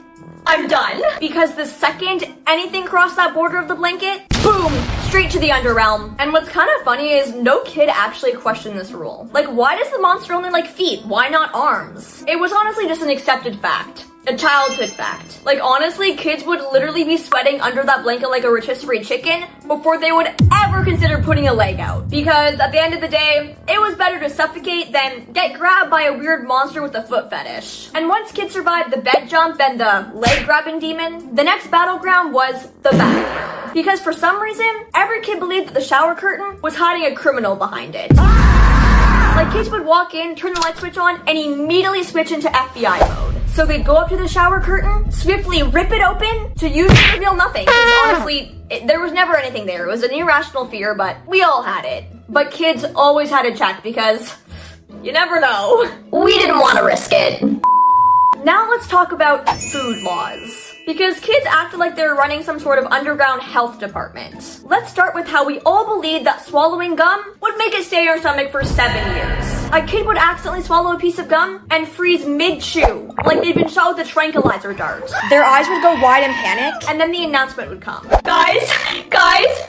I'm done. Because the second anything crossed that border of the blanket, boom, straight to the underrealm. And what's kind of funny is no kid actually questioned this rule. Like, why does the monster only like feet? Why not arms? It was honestly just an accepted fact. A childhood fact. Like, honestly, kids would literally be sweating under that blanket like a rotisserie chicken before they would ever consider putting a leg out. Because at the end of the day, it was better to suffocate than get grabbed by a weird monster with a foot fetish. And once kids survived the bed jump and the leg grabbing demon, the next battleground was the bathroom. Because for some reason, every kid believed that the shower curtain was hiding a criminal behind it. Like, kids would walk in, turn the light switch on, and immediately switch into FBI mode. So they'd go up to the shower curtain, swiftly rip it open to usually reveal nothing. Because honestly, there was never anything there. It was an irrational fear, but we all had it. But kids always had to check because you never know. We didn't want to risk it. Now let's talk about food laws. Because kids acted like they were running some sort of underground health department. Let's start with how we all believed that swallowing gum would make it stay in our stomach for 7 years. A kid would accidentally swallow a piece of gum and freeze mid-chew, like they'd been shot with a tranquilizer dart. Their eyes would go wide in panic, and then the announcement would come. Guys,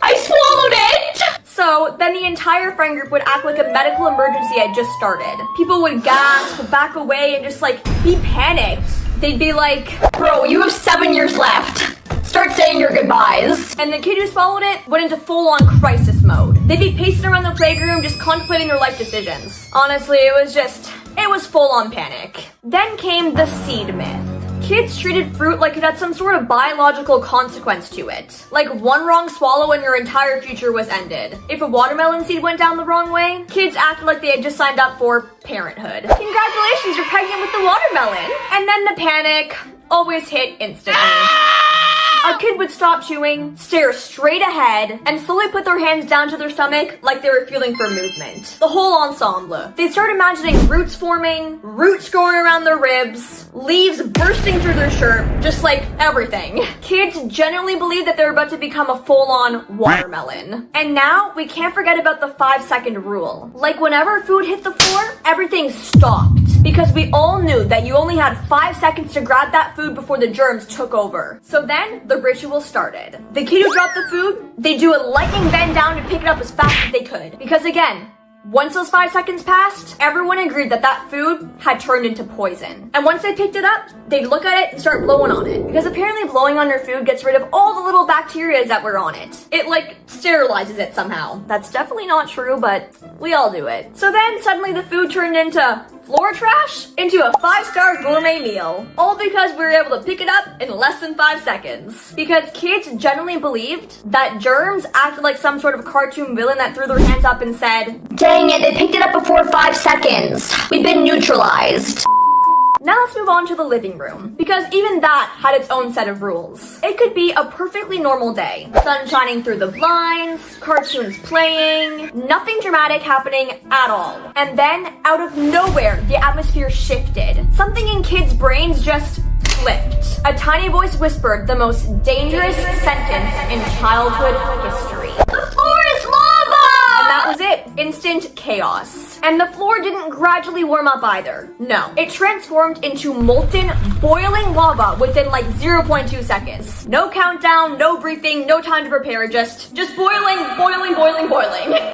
I swallowed it! So then the entire friend group would act like a medical emergency had just started. People would gasp, back away, and just like be panicked. They'd be like, bro, you have 7 years left. Start saying your goodbyes. And the kid who swallowed it went into full-on crisis mode. They'd be pacing around the playground just contemplating their life decisions. Honestly, it was full-on panic. Then came the seed myth. Kids treated fruit like it had some sort of biological consequence to it. Like one wrong swallow and your entire future was ended. If a watermelon seed went down the wrong way, kids acted like they had just signed up for parenthood. Congratulations, you're pregnant with the watermelon. And then the panic always hit instantly. A kid would stop chewing, stare straight ahead, and slowly put their hands down to their stomach like they were feeling for movement. The whole ensemble. They'd start imagining roots forming, roots growing around their ribs, leaves bursting through their shirt, just like everything. Kids genuinely believed that they were about to become a full-on watermelon. And now, we can't forget about the 5-second rule. Like whenever food hit the floor, everything stopped. Because we all knew that you only had 5 seconds to grab that food before the germs took over. So then, the ritual started. The kid who dropped the food, they'd do a lightning bend down to pick it up as fast as they could. Because again, once those 5 seconds passed, everyone agreed that that food had turned into poison. And once they picked it up, they'd look at it and start blowing on it. Because apparently blowing on your food gets rid of all the little bacteria that were on it. It like sterilizes it somehow. That's definitely not true, but we all do it. So then suddenly the food turned into floor trash into a 5-star gourmet meal. All because we were able to pick it up in less than 5 seconds. Because kids generally believed that germs acted like some sort of cartoon villain that threw their hands up and said, Dang it, they picked it up before 5 seconds. We've been neutralized. Now let's move on to the living room, because even that had its own set of rules. It could be a perfectly normal day. Sun shining through the blinds, cartoons playing, nothing dramatic happening at all. And then, out of nowhere, the atmosphere shifted. Something in kids' brains just flipped. A tiny voice whispered the most dangerous sentence in childhood history. The floor is lava! And that was it. Instant chaos. And the floor didn't gradually warm up either. No. It transformed into molten, boiling lava within like 0.2 seconds. No countdown, no briefing, no time to prepare, just boiling.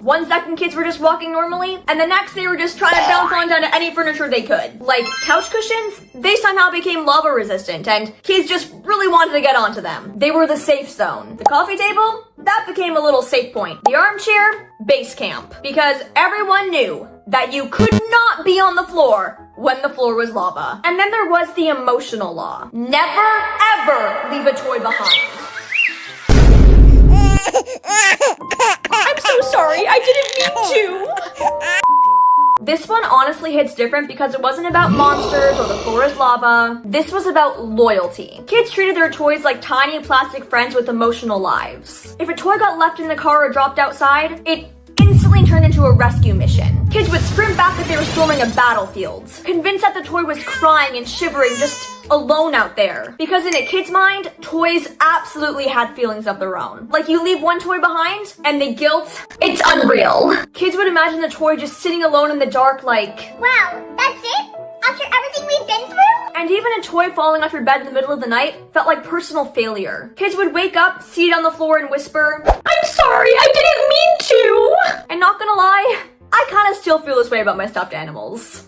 1 second kids were just walking normally, and the next they were just trying to bounce on down to any furniture they could. Like couch cushions, they somehow became lava resistant, and kids just really wanted to get onto them. They were the safe zone. The coffee table, that became a little safe point. The armchair, base camp. Because everyone knew that you could not be on the floor when the floor was lava. And then there was the emotional law. Never, ever leave a toy behind. I'm so sorry, I didn't mean to. This one honestly hits different because it wasn't about monsters or the floor is lava. This was about loyalty. Kids treated their toys like tiny plastic friends with emotional lives. If a toy got left in the car or dropped outside, it instantly turned into a rescue mission. Kids would sprint back like they were storming a battlefield, convinced that the toy was crying and shivering just alone out there. Because in a kid's mind, toys absolutely had feelings of their own. Like you leave one toy behind, and the guilt, it's unreal. Kids would imagine the toy just sitting alone in the dark like, Wow, that's it? After everything we've been through? and even a toy falling off your bed in the middle of the night felt like personal failure. Kids would wake up, see it on the floor, and whisper, I'm sorry, I didn't mean to! And not gonna lie, I kinda still feel this way about my stuffed animals.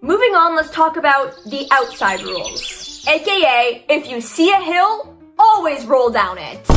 Moving on, let's talk about the outside rules. AKA, if you see a hill, always roll down it.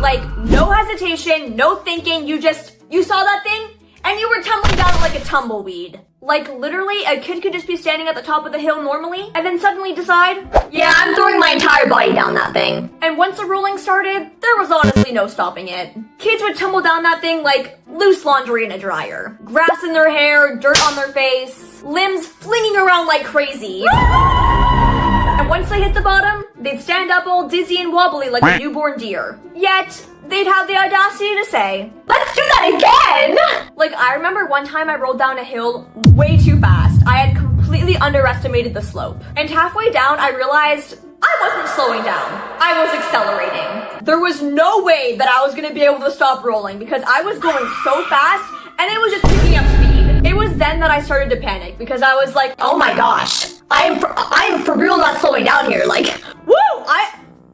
Like, no hesitation, no thinking, you saw that thing, and you were tumbling down it like a tumbleweed. Like, literally, a kid could just be standing at the top of the hill normally, and then suddenly decide, yeah, I'm throwing my entire body down that thing. And once the rolling started, there was honestly no stopping it. Kids would tumble down that thing like loose laundry in a dryer. Grass in their hair, dirt on their face, limbs flinging around like crazy. And once they hit the bottom, they'd stand up all dizzy and wobbly like a newborn deer. Yet, they'd have the audacity to say, let's do that again! Like, I remember one time I rolled down a hill way too fast. I had completely underestimated the slope. And halfway down, I realized I wasn't slowing down. I was accelerating. There was no way that I was gonna be able to stop rolling because I was going so fast and it was just picking up speed. It was then that I started to panic because I was like, oh my gosh, I am for real not slowing down here. Like, woo!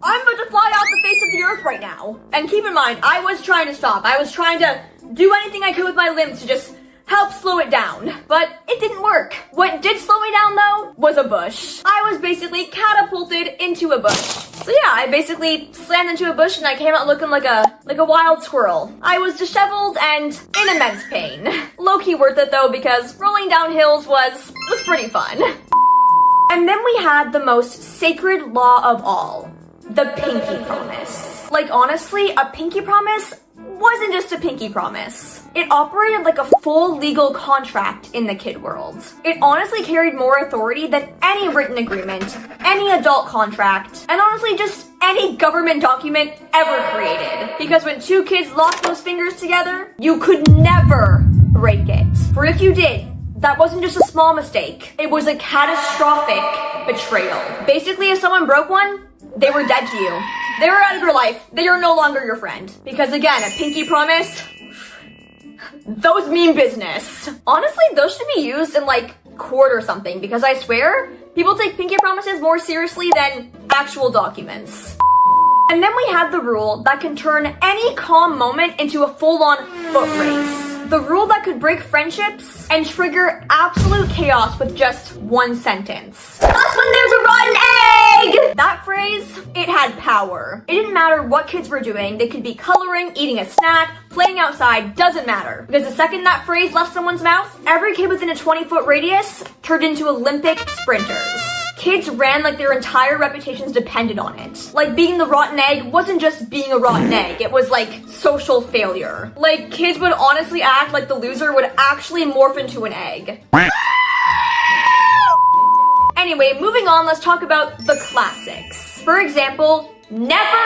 I'm about to fly off the face of the earth right now. And keep in mind, I was trying to stop. I was trying to do anything I could with my limbs to just help slow it down. But it didn't work. What did slow me down though was a bush. I was basically catapulted into a bush. So yeah, I basically slammed into a bush and I came out looking like a wild squirrel. I was disheveled and in immense pain. Low-key worth it though because rolling down hills was pretty fun. And then we had the most sacred law of all. The pinky promise. Like honestly, a pinky promise wasn't just a pinky promise. It operated like a full legal contract in the kid world. It honestly carried more authority than any written agreement, any adult contract, and honestly just any government document ever created. Because when two kids locked those fingers together, you could never break it. For if you did, that wasn't just a small mistake. It was a catastrophic betrayal. Basically, if someone broke one, they were dead to you. They were out of your life. They are no longer your friend. Because again, a pinky promise, those mean business. Honestly, those should be used in like court or something, because I swear, people take pinky promises more seriously than actual documents. And then we have the rule that can turn any calm moment into a full-on foot race. The rule that could break friendships and trigger absolute chaos with just one sentence. That's when there's a rotten egg! That phrase, it had power. It didn't matter what kids were doing. They could be coloring, eating a snack, playing outside, doesn't matter. Because the second that phrase left someone's mouth, every kid within a 20-foot radius turned into Olympic sprinters. Kids ran like their entire reputations depended on it. Like being the rotten egg wasn't just being a rotten egg, it was like social failure. Like kids would honestly act like the loser would actually morph into an egg. Anyway, moving on, let's talk about the classics. For example, never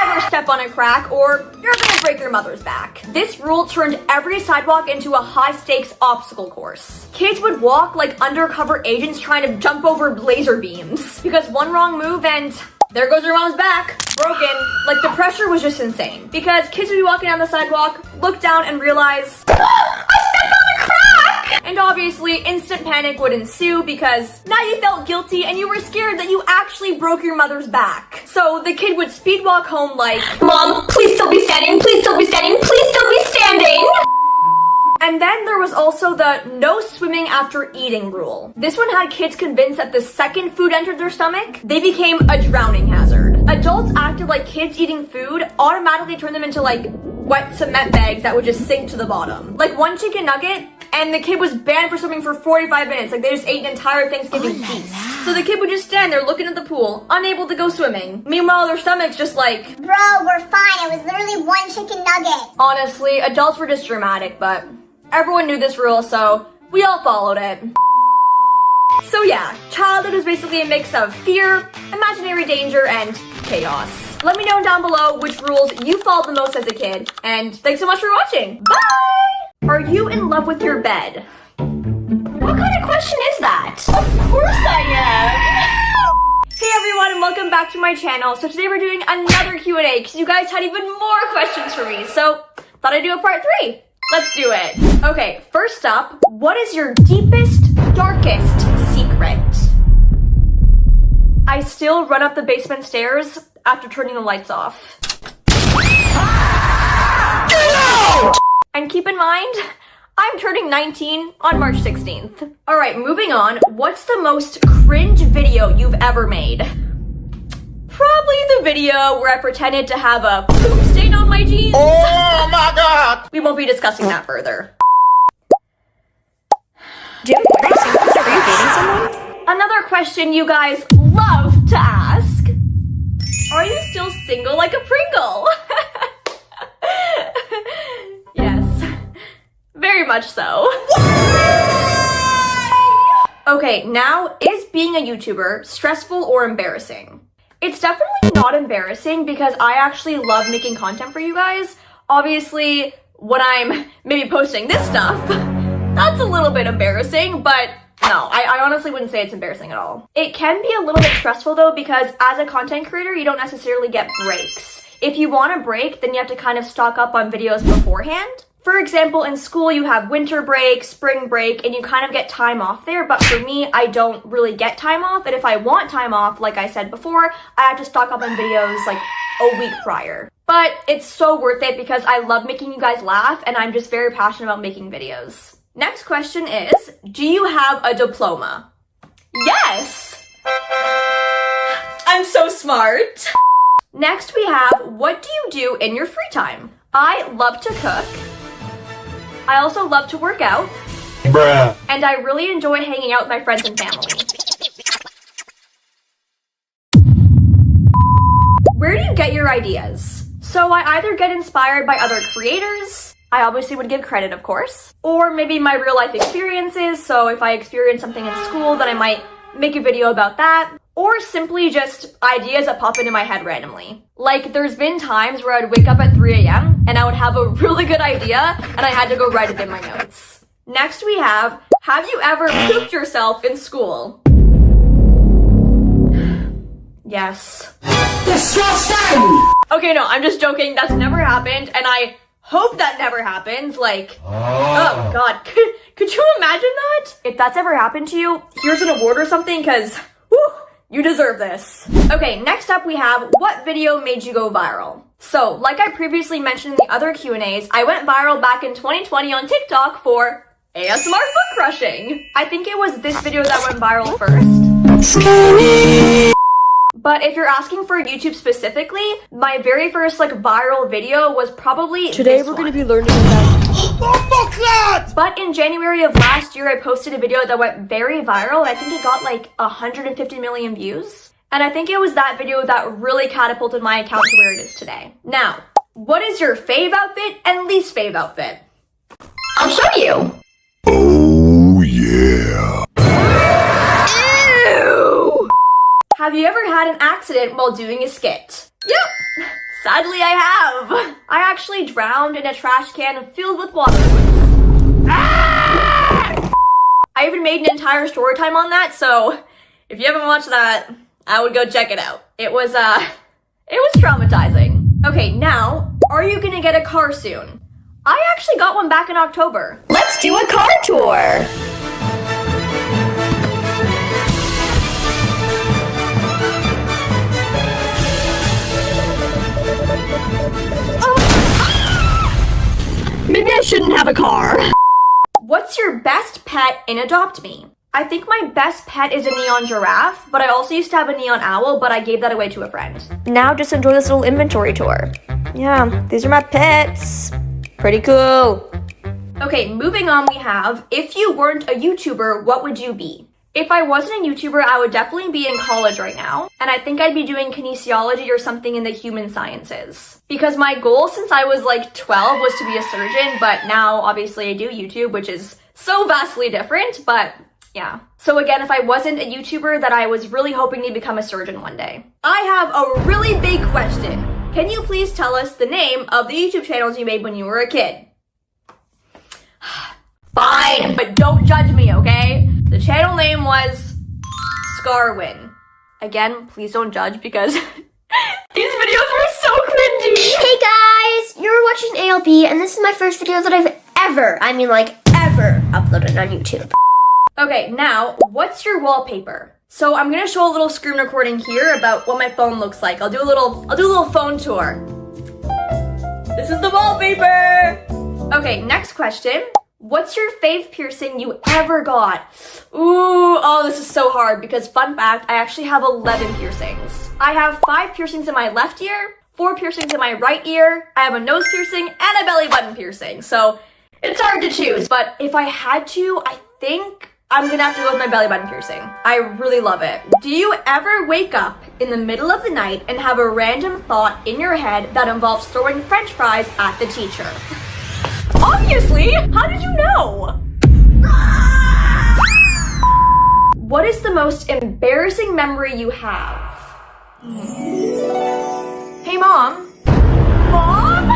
ever step on a crack or you're gonna break your mother's back. This rule turned every sidewalk into a high-stakes obstacle course. Kids would walk like undercover agents trying to jump over laser beams. Because one wrong move and there goes your mom's back. Broken. Like the pressure was just insane. Because kids would be walking down the sidewalk, look down and realize, I stepped on a crack! And obviously, instant panic would ensue because now you felt guilty and you were scared that you actually broke your mother's back. So the kid would speed walk home like, Mom, please still be standing, please still be standing, please still be standing! And then there was also the no swimming after eating rule. This one had kids convinced that the second food entered their stomach, they became a drowning hazard. Adults acted like kids eating food automatically turned them into like wet cement bags that would just sink to the bottom. Like one chicken nugget, and the kid was banned for swimming for 45 minutes. Like they just ate an entire Thanksgiving feast. So the kid would just stand there looking at the pool, unable to go swimming. Meanwhile, their stomach's just like, Bro, we're fine. It was literally one chicken nugget. honestly, adults were just dramatic, but everyone knew this rule, so we all followed it. So yeah, childhood was basically a mix of fear, imaginary danger, and chaos. Let me know down below which rules you followed the most as a kid, and thanks so much for watching. Bye! Are you in love with your bed? What kind of question is that? Of course I am! Hey everyone, and welcome back to my channel. So today we're doing another Q&A, because you guys had even more questions for me, so thought I'd do a part 3. Let's do it. Okay, first up, what is your deepest, darkest secret? I still run up the basement stairs after turning the lights off. Get out! And keep in mind, I'm turning 19 on March 16th. Alright, moving on. What's the most cringe video you've ever made? Probably the video where I pretended to have a poop stain on my jeans. Oh my god! We won't be discussing that further. Do you have a boyfriend? Are you dating someone? Another question you guys love to ask. Are you still single like a Pringle? Yes, very much so. Okay, now, is being a YouTuber stressful or embarrassing? It's definitely not embarrassing because I actually love making content for you guys. Obviously, when I'm maybe posting this stuff, that's a little bit embarrassing, but no, I honestly wouldn't say it's embarrassing at all. It can be a little bit stressful though because as a content creator, you don't necessarily get breaks. If you want a break, then you have to kind of stock up on videos beforehand. For example, in school, you have winter break, spring break, and you kind of get time off there. But for me, I don't really get time off. And if I want time off, like I said before, I have to stock up on videos like a week prior. But it's so worth it because I love making you guys laugh and I'm just very passionate about making videos. Next question is, do you have a diploma? Yes! I'm so smart. Next we have, what do you do in your free time? I love to cook. I also love to work out. Bruh. And I really enjoy hanging out with my friends and family. Where do you get your ideas? So I either get inspired by other creators, I obviously would give credit, of course, or maybe my real life experiences, so if I experience something in school, then I might make a video about that, or simply just ideas that pop into my head randomly. Like, there's been times where I'd wake up at 3 a.m. and I would have a really good idea, and I had to go write it in my notes. Next we have you ever pooped yourself in school? Yes. Disgusting! Okay, no, I'm just joking, that's never happened, and I hope that never happens. Like, oh god, could you imagine that? If that's ever happened to you, here's an award or something, because, you deserve this. Okay, next up we have, what video made you go viral? So, like I previously mentioned in the other Q&As, I went viral back in 2020 on TikTok for ASMR book crushing. I think it was this video that went viral first. But if you're asking for YouTube specifically, my very first viral video was probably Today we're going to be learning about... But in January of last year, I posted a video that went very viral. I think it got 150 million views. And I think it was that video that really catapulted my account to where it is today. Now, what is your fave outfit and least fave outfit? I'll show you. Oh, yeah. Ew! Have you ever had an accident while doing a skit? Yep! Sadly, I have. I actually drowned in a trash can filled with water. Ah! I even made an entire story time on that, so if you haven't watched that, I would go check it out. It was traumatizing. Okay, now, are you gonna get a car soon? I actually got one back in October. Let's do a car tour. Maybe I shouldn't have a car. What's your best pet in Adopt Me? I think my best pet is a neon giraffe, but I also used to have a neon owl, but I gave that away to a friend. Now just enjoy this little inventory tour. Yeah, these are my pets. Pretty cool. Okay, moving on we have, if you weren't a YouTuber, what would you be? If I wasn't a YouTuber, I would definitely be in college right now, and I think I'd be doing kinesiology or something in the human sciences. Because my goal since I was 12 was to be a surgeon, but now obviously I do YouTube, which is so vastly different, but yeah. So again, if I wasn't a YouTuber, then I was really hoping to become a surgeon one day. I have a really big question. Can you please tell us the name of the YouTube channels you made when you were a kid? Fine, but don't judge me, okay? The channel name was Scarwin. Again, please don't judge because these videos were so cringy. Hey guys, you're watching ALB and this is my first video that I've ever uploaded on YouTube. Okay, now, what's your wallpaper? So I'm gonna show a little screen recording here about what my phone looks like. I'll do a little phone tour. This is the wallpaper. Okay, next question. What's your fave piercing you ever got? Ooh, oh, this is so hard because fun fact, I actually have 11 piercings. I have 5 piercings in my left ear, 4 piercings in my right ear, I have a nose piercing, and a belly button piercing. So it's hard to choose, but if I had to, I think I'm gonna have to go with my belly button piercing. I really love it. Do you ever wake up in the middle of the night and have a random thought in your head that involves throwing french fries at the teacher? Obviously! How did you know? What is the most embarrassing memory you have? Hey, Mom. Mom?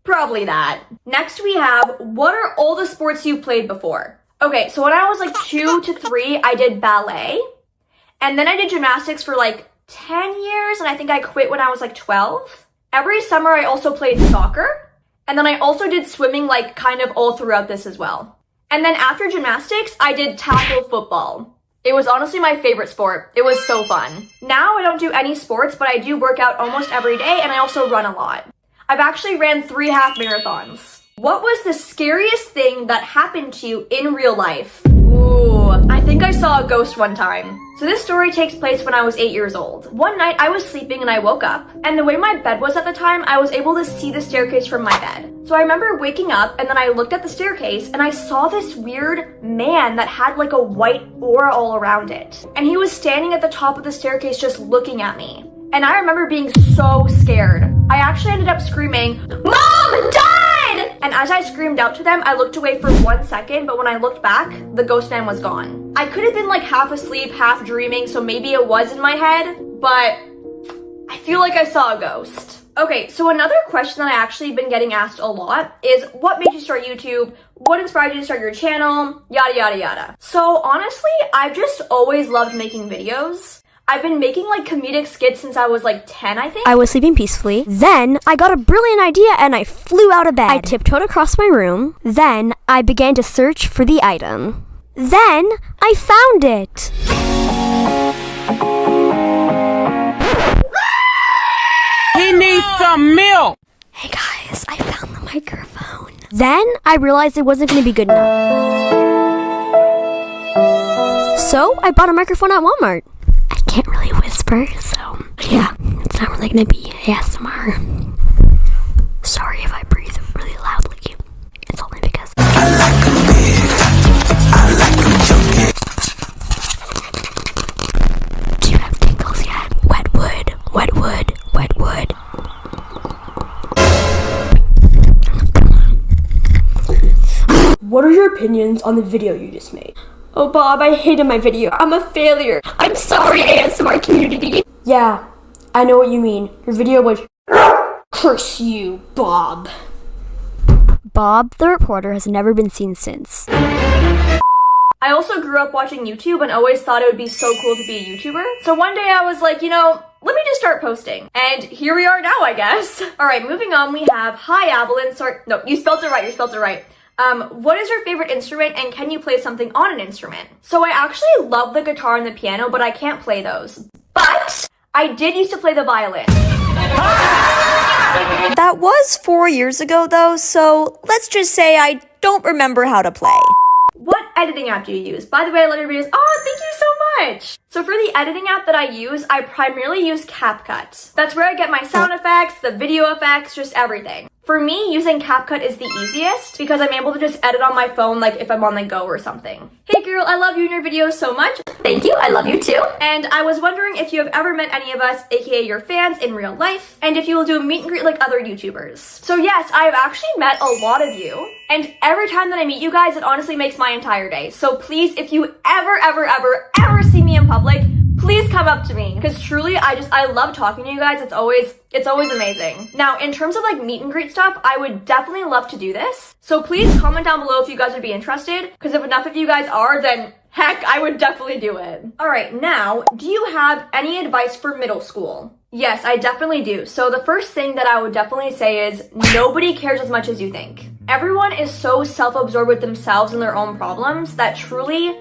Probably that. Next we have, what are all the sports you played before? Okay, so when I was 2 to 3, I did ballet. And then I did gymnastics for 10 years, and I think I quit when I was 12. Every summer I also played soccer, and then I also did swimming kind of all throughout this as well. And then after gymnastics, I did tackle football. It was honestly my favorite sport. It was so fun. Now I don't do any sports, but I do work out almost every day, and I also run a lot. I've actually ran 3 half marathons. What was the scariest thing that happened to you in real life? Ooh, I think I saw a ghost one time. So this story takes place when I was 8 years old. One night I was sleeping and I woke up, and the way my bed was at the time, I was able to see the staircase from my bed. So I remember waking up and then I looked at the staircase and I saw this weird man that had a white aura all around it. And he was standing at the top of the staircase just looking at me. And I remember being so scared. I actually ended up screaming, "Mom, Dad!" And as I screamed out to them, I looked away for 1 second, but when I looked back, the ghost man was gone. I could have been like half asleep, half dreaming, so maybe it was in my head, but I feel like I saw a ghost. Okay, so another question that I actually been getting asked a lot is what made you start YouTube? What inspired you to start your channel? Yada, yada, yada. So honestly, I've just always loved making videos. I've been making like comedic skits since I was like 10, I think. I was sleeping peacefully. Then I got a brilliant idea and I flew out of bed. I tiptoed across my room. Then I began to search for the item. Then I found it. He needs some milk. Hey guys, I found the microphone. Then I realized it wasn't going to be good enough. So I bought a microphone at Walmart. I can't really whisper, so yeah, it's not really going to be ASMR. Sorry if I breathe really loudly. It's only because I like them big. I like them chunky. Do you have tingles yet? Wet wood, wet wood, wet wood. What are your opinions on the video you just made? Oh, Bob, I hated my video. I'm a failure. I'm sorry, ASMR community. Yeah, I know what you mean. Your video was... Curse you, Bob. Bob, the reporter, has never been seen since. I also grew up watching YouTube and always thought it would be so cool to be a YouTuber. So one day I was like, you know, let me just start posting. And here we are now, I guess. All right, moving on, we have, hi, Avalyn. Sorry, no, you spelled it right, what is your favorite instrument and can you play something on an instrument? So I actually love the guitar and the piano, but I can't play those. But I did used to play the violin. That was 4 years ago though, so let's just say I don't remember how to play. What editing app do you use? By the way, I love your videos. Oh, thank you so much. So for the editing app that I use, I primarily use CapCut. That's where I get my sound effects, the video effects, just everything. For me, using CapCut is the easiest because I'm able to just edit on my phone like if I'm on the go or something. Hey girl, I love you and your videos so much. Thank you, I love you too. And I was wondering if you have ever met any of us, aka your fans, in real life, and if you will do a meet and greet like other YouTubers. So yes, I've actually met a lot of you, and every time that I meet you guys, it honestly makes my entire day. So please, if you ever see me in public, please come up to me, because truly, I love talking to you guys. It's always amazing. Now, in terms of like meet and greet stuff, I would definitely love to do this. So please comment down below if you guys would be interested, because if enough of you guys are, then heck, I would definitely do it. All right, now, do you have any advice for middle school? Yes, I definitely do. So the first thing that I would definitely say is nobody cares as much as you think. Everyone is so self-absorbed with themselves and their own problems that truly,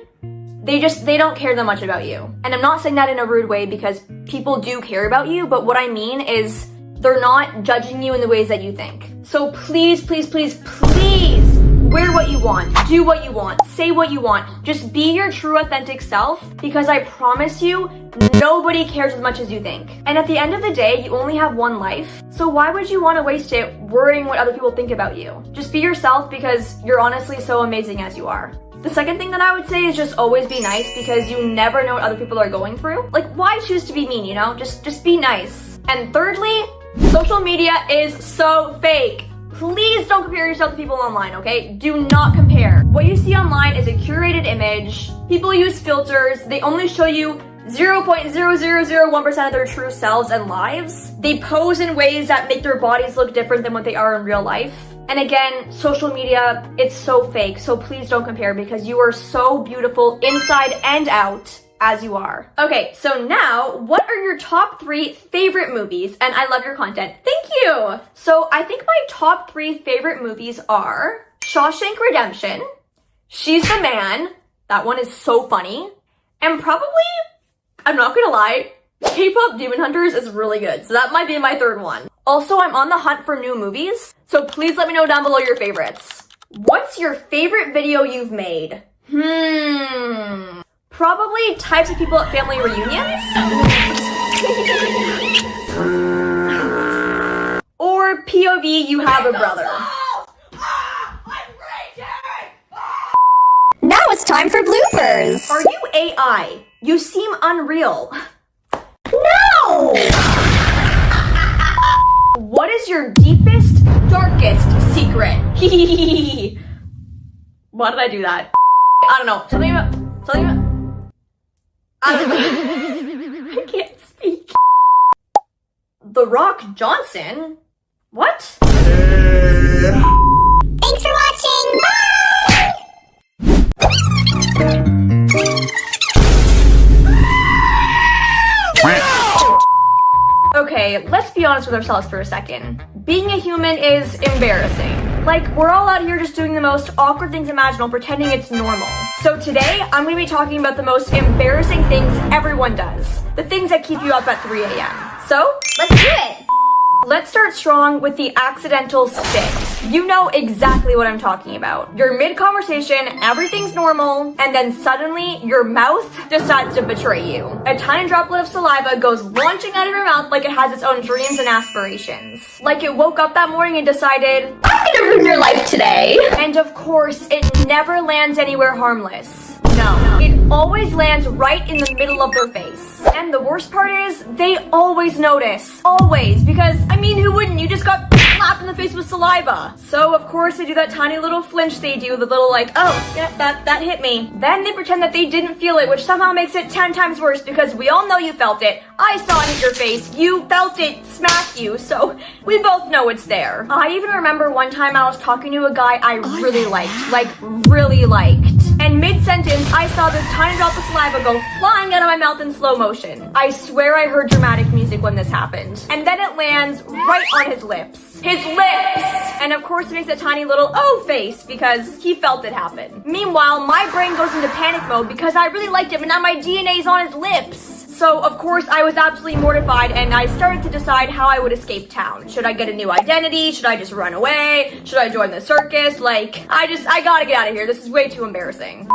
they don't care that much about you. And I'm not saying that in a rude way because people do care about you, but what I mean is they're not judging you in the ways that you think. So please, please, please, please wear what you want, do what you want, say what you want. Just be your true authentic self because I promise you, nobody cares as much as you think. And at the end of the day, you only have one life. So why would you want to waste it worrying what other people think about you? Just be yourself because you're honestly so amazing as you are. The second thing that I would say is just always be nice because you never know what other people are going through. Like, why choose to be mean, you know? Just be nice. And thirdly, social media is so fake. Please don't compare yourself to people online, okay? Do not compare. What you see online is a curated image. People use filters. They only show you 0.0001% of their true selves and lives. They pose in ways that make their bodies look different than what they are in real life. And again, social media, it's so fake, so please don't compare because you are so beautiful inside and out as you are. Okay, so now, what are your top 3 favorite movies? And I love your content. Thank you! So I think my top 3 favorite movies are Shawshank Redemption, She's the Man, that one is so funny, and probably, I'm not gonna lie, K-pop Demon Hunters is really good, so that might be my third one. Also, I'm on the hunt for new movies, so please let me know down below your favorites. What's your favorite video you've made? Probably types of people at family reunions? Or POV, you have a brother. Now it's time for bloopers. Are you AI? You seem unreal. No! What is your deepest, darkest secret? Why did I do that? I don't know. Something about, I don't know. I can't speak. The Rock Johnson? What? Thanks for watching. Bye! Okay, let's be honest with ourselves for a second. Being a human is embarrassing. Like, we're all out here just doing the most awkward things imaginable, pretending it's normal. So today, I'm gonna be talking about the most embarrassing things everyone does. The things that keep you up at 3 a.m. So, let's do it! Let's start strong with the accidental spit. You know exactly what I'm talking about. You're mid-conversation, everything's normal, and then suddenly your mouth decides to betray you. A tiny droplet of saliva goes launching out of your mouth like it has its own dreams and aspirations. Like it woke up that morning and decided, I'm gonna ruin your life today. and of course, it never lands anywhere harmless. No, it always lands right in the middle of their face. And the worst part is, they always notice. Always. Because, I mean, who wouldn't? You just got slapped in the face with saliva. So, of course, they do that tiny little flinch they do, the little like, oh, yeah, that hit me. Then they pretend that they didn't feel it, which somehow makes it 10 times worse because we all know you felt it. I saw it hit your face. You felt it smack you. So, we both know it's there. I even remember one time I was talking to a guy I really liked. Like, really liked. And mid-sentence, I saw this tiny drop of saliva go flying out of my mouth in slow motion. I swear I heard dramatic music when this happened. And then it lands right on his lips. His lips! And of course it makes a tiny little oh face because he felt it happen. Meanwhile, my brain goes into panic mode because I really liked him and now my DNA's on his lips. So, of course, I was absolutely mortified and I started to decide how I would escape town. Should I get a new identity? Should I just run away? Should I join the circus? Like, I gotta get out of here. This is way too embarrassing.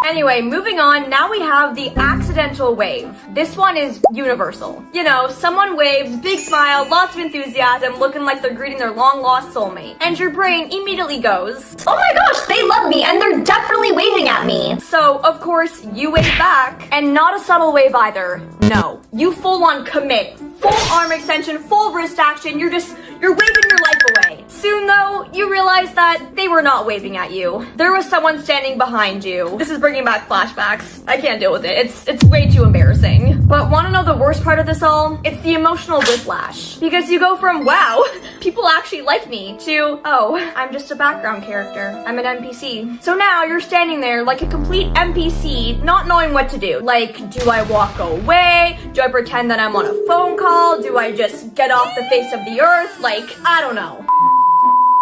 Anyway, moving on, now we have the accidental wave. This one is universal. You know, someone waves, big smile, lots of enthusiasm, looking like they're greeting their long-lost soulmate. And your brain immediately goes, Oh my gosh, they love me and they're definitely waving at me. so, of course, you wave back, and not a subtle wave either. No. You full-on commit. Full arm extension, full wrist action, you're waving your life away. Soon, though, you realize that they were not waving at you. There was someone standing behind you. This is bringing back flashbacks. I can't deal with it. It's way too embarrassing. But wanna know the worst part of this all? It's the emotional whiplash. Because you go from, wow, people actually like me, to, oh, I'm just a background character. I'm an NPC. So now you're standing there like a complete NPC, not knowing what to do. Like, do I walk away? Do I pretend that I'm on a phone call? Do I just get off the face of the earth? Like, I don't know.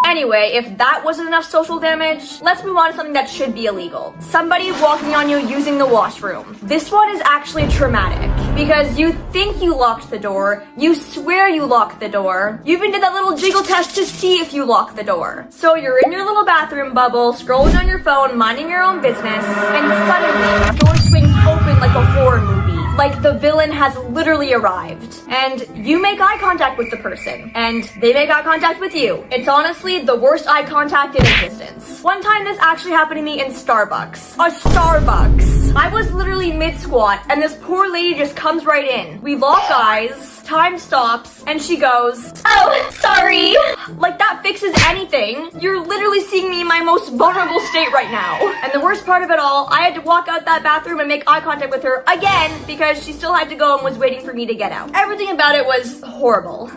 Anyway, if that wasn't enough social damage, let's move on to something that should be illegal. Somebody walking on you using the washroom. This one is actually traumatic because you think you locked the door, you swear you locked the door, you even did that little jiggle test to see if you locked the door. So you're in your little bathroom bubble, scrolling on your phone, minding your own business, and suddenly the door swings open like a horror movie. Like the villain has literally arrived. And you make eye contact with the person. And they make eye contact with you. It's honestly the worst eye contact in existence. One time this actually happened to me in Starbucks. A Starbucks. I was literally mid-squat and this poor lady just comes right in. We lock eyes, time stops, and she goes, Oh, sorry. like that fixes anything. You're literally seeing me in my most vulnerable state right now. And the worst part of it all, I had to walk out that bathroom and make eye contact with her again because she still had to go and was waiting for me to get out. Everything about it was horrible.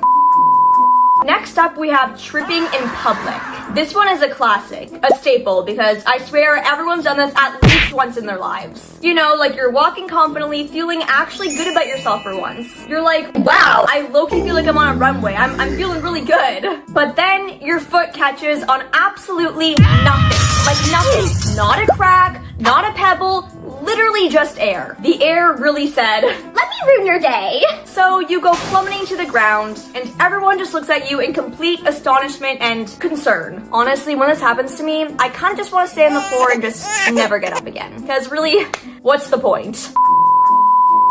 Next up, we have tripping in public. This one is a classic, a staple, because I swear everyone's done this at least once in their lives. You know, like you're walking confidently, feeling actually good about yourself for once. You're like, wow, I low-key feel like I'm on a runway. I'm feeling really good. But then your foot catches on absolutely nothing. Like nothing. Not a crack, not a pebble, literally just air. The air really said, let me ruin your day. So you go plummeting to the ground, and everyone just looks at you in complete astonishment and concern. Honestly, when this happens to me, I kind of just want to stay on the floor and just never get up again. Because really, what's the point?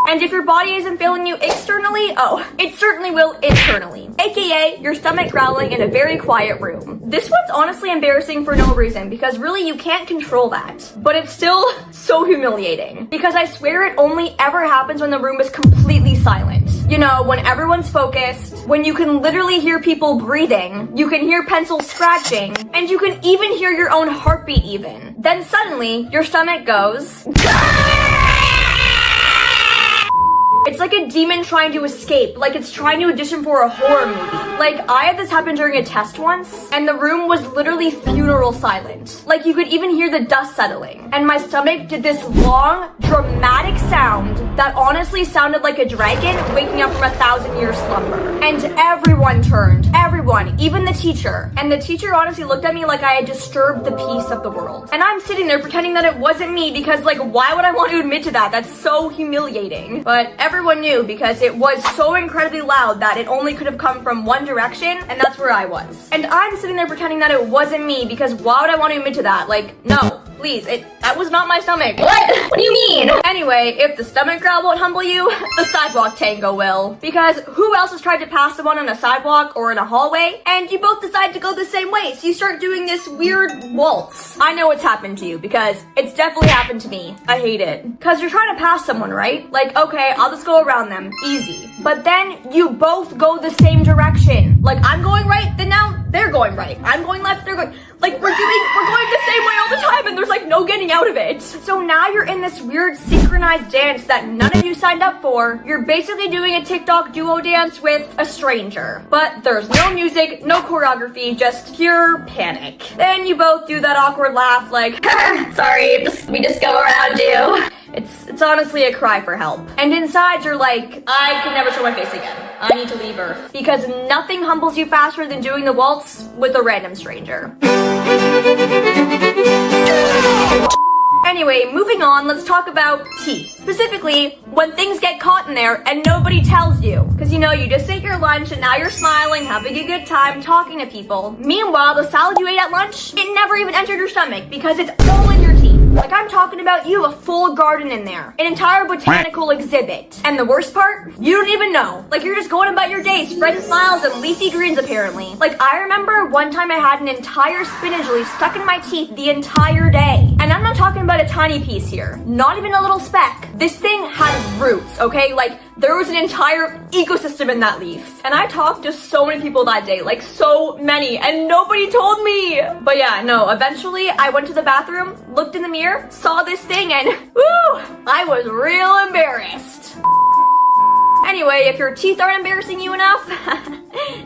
And if your body isn't failing you externally, oh, it certainly will internally. AKA, your stomach growling in a very quiet room. This one's honestly embarrassing for no reason, because really you can't control that. But it's still so humiliating. Because I swear it only ever happens when the room is completely silent. You know, when everyone's focused, when you can literally hear people breathing, you can hear pencils scratching, and you can even hear your own heartbeat even. Then suddenly, your stomach goes... It's like a demon trying to escape, like it's trying to audition for a horror movie. Like, I had this happen during a test once, and the room was literally funeral silent. Like, you could even hear the dust settling. And my stomach did this long, dramatic sound that honestly sounded like a dragon waking up from a 1,000-year slumber. And everyone turned. Everyone, even the teacher. And the teacher honestly looked at me like I had disturbed the peace of the world. And I'm sitting there pretending that it wasn't me because, like, why would I want to admit to that? That's so humiliating. But everyone knew because it was so incredibly loud that it only could have come from one direction, and that's where I was. And I'm sitting there pretending that it wasn't me because why would I want to admit to that? Like, no. Please, that was not my stomach. What? What do you mean? Anyway, if the stomach growl won't humble you, the sidewalk tango will. Because who else has tried to pass someone on a sidewalk or in a hallway, and you both decide to go the same way, so you start doing this weird waltz. I know it's happened to you, because it's definitely happened to me. I hate it. Because you're trying to pass someone, right? Like, okay, I'll just go around them. Easy. But then you both go the same direction. Like, I'm going right, then now they're going right. I'm going left, they're going... Like, we're going the same way all the time, and there's like no getting out of it. So now you're in this weird synchronized dance that none of you signed up for. You're basically doing a TikTok duo dance with a stranger. But there's no music, no choreography, just pure panic. Then you both do that awkward laugh like, Sorry, we just go around you. It's honestly a cry for help. And inside you're like, I can never show my face again. I need to leave Earth. Because nothing humbles you faster than doing the waltz with a random stranger. Anyway, moving on, let's talk about teeth. Specifically, when things get caught in there and nobody tells you. Because you know, you just ate your lunch and now you're smiling, having a good time, talking to people. Meanwhile, the salad you ate at lunch, it never even entered your stomach because it's all in your teeth. Like, I'm talking about you have a full garden in there. An entire botanical exhibit. And the worst part? You don't even know. Like, you're just going about your day, spreading smiles and leafy greens, apparently. Like, I remember one time I had an entire spinach leaf stuck in my teeth the entire day. And I'm not talking about a tiny piece here. Not even a little speck. This thing had roots, okay? Like, there was an entire ecosystem in that leaf. And I talked to so many people that day, like so many, and nobody told me. But yeah, no, eventually I went to the bathroom, looked in the mirror, saw this thing, and woo, I was real embarrassed. Anyway, if your teeth aren't embarrassing you enough,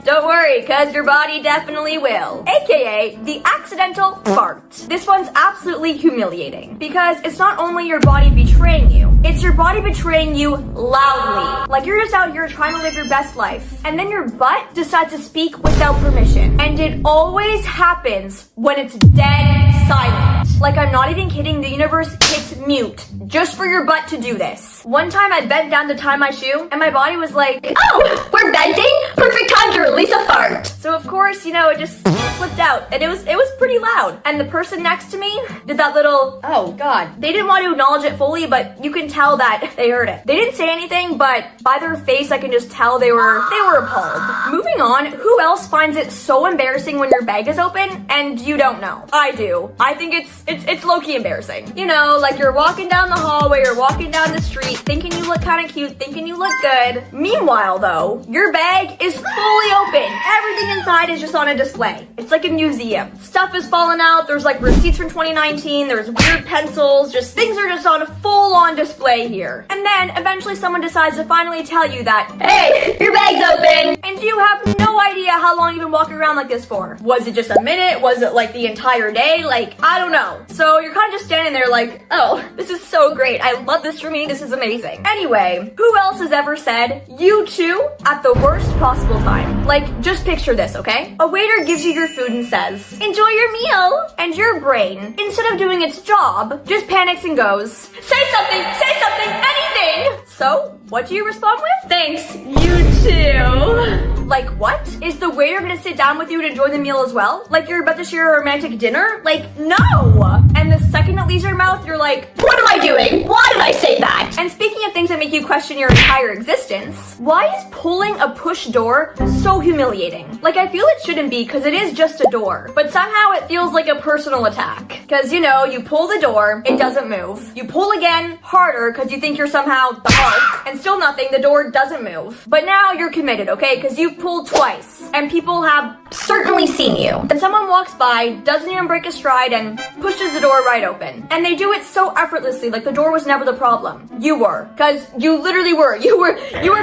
don't worry, cause your body definitely will. AKA the accidental fart. This one's absolutely humiliating because it's not only your body betraying you, it's your body betraying you loudly. Like you're just out here trying to live your best life, and then your butt decides to speak without permission. And it always happens when it's dead silent. Like, I'm not even kidding, the universe hits mute just for your butt to do this. One time I bent down to tie my shoe, and my body was like, Oh, we're bending? Perfect time to release a fart. So of course, you know, it just slipped out, and it was pretty loud. And the person next to me did that little, oh god. They didn't want to acknowledge it fully, but you can tell that they heard it. They didn't say anything, but by their face, I can just tell they were appalled. Moving on, who else finds it so embarrassing when your bag is open and you don't know? I do. I think it's low-key embarrassing. You know, like you're walking down the hallway or walking down the street, thinking you look kind of cute, thinking you look good. Meanwhile, though, your bag is fully open. Everything inside is just on a display. It's like a museum. Stuff is falling out. There's like receipts from 2019. There's weird pencils. Just things are just on a full-on display here. And then eventually someone decides to finally tell you that, Hey, your bag's open. and you have no idea how long you've been walking around like this for. Was it just a minute? Was it like the entire day? Like, I don't know. So you're kind of just standing there like, oh, this is so great. I love this for me. This is amazing. Anyway, who else has ever said you too at the worst possible time? Like, just picture this, okay? A waiter gives you your food and says, enjoy your meal. And your brain, instead of doing its job, just panics and goes, say something, anything. So, what do you respond with? Thanks, you too. Like what? Is the waiter gonna sit down with you to enjoy the meal as well? Like you're about to share a romantic dinner? Like, no! And the second it leaves your mouth, you're like, What am I doing? Why did I say that? and speaking of things that make you question your entire existence, why is pulling a push door so humiliating? Like, I feel it shouldn't be because it is just a door, but somehow it feels like a personal attack. Because, you know, you pull the door, it doesn't move. You pull again, harder, because you think you're somehow the Hulk, and still nothing, the door doesn't move. But now you're committed, okay? Because you've pulled twice, and people have Certainly seen you. then someone walks by, doesn't even break a stride, and pushes the door right open. And they do it so effortlessly, like the door was never the problem. You were. Because you literally were. You were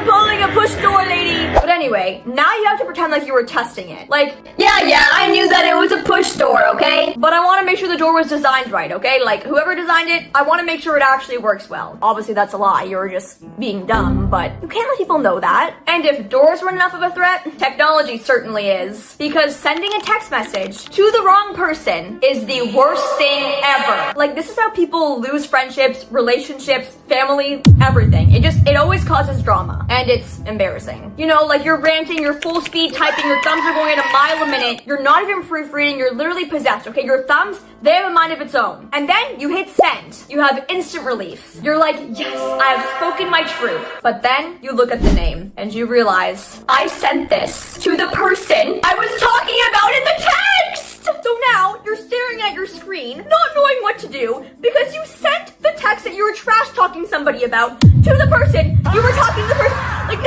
pulling a push door, lady. But anyway, now you have to pretend like you were testing it. Like, Yeah, I knew that it was a push door, okay? but I want to make sure the door was designed right, okay? Like, whoever designed it, I want to make sure it actually works well. Obviously, that's a lie. You were just being dumb, but you can't let people know that. And if doors were enough of a threat, technology certainly is. Because sending a text message to the wrong person is the worst thing ever. Like, this is how people lose friendships, relationships, family, everything. It always causes drama. And it's embarrassing. You know, like you're ranting, you're full speed typing, your thumbs are going at a mile a minute, you're not even proofreading, you're literally possessed, okay? Your thumbs, they have a mind of its own. And then you hit send. You have instant relief. You're like, yes, I have spoken my truth. But then you look at the name and you realize, I sent this to the person I was talking about in the text! so now you're staring at your screen, not knowing what to do, because you sent the text that you were trash talking somebody about to the person you were talking to the person. Like,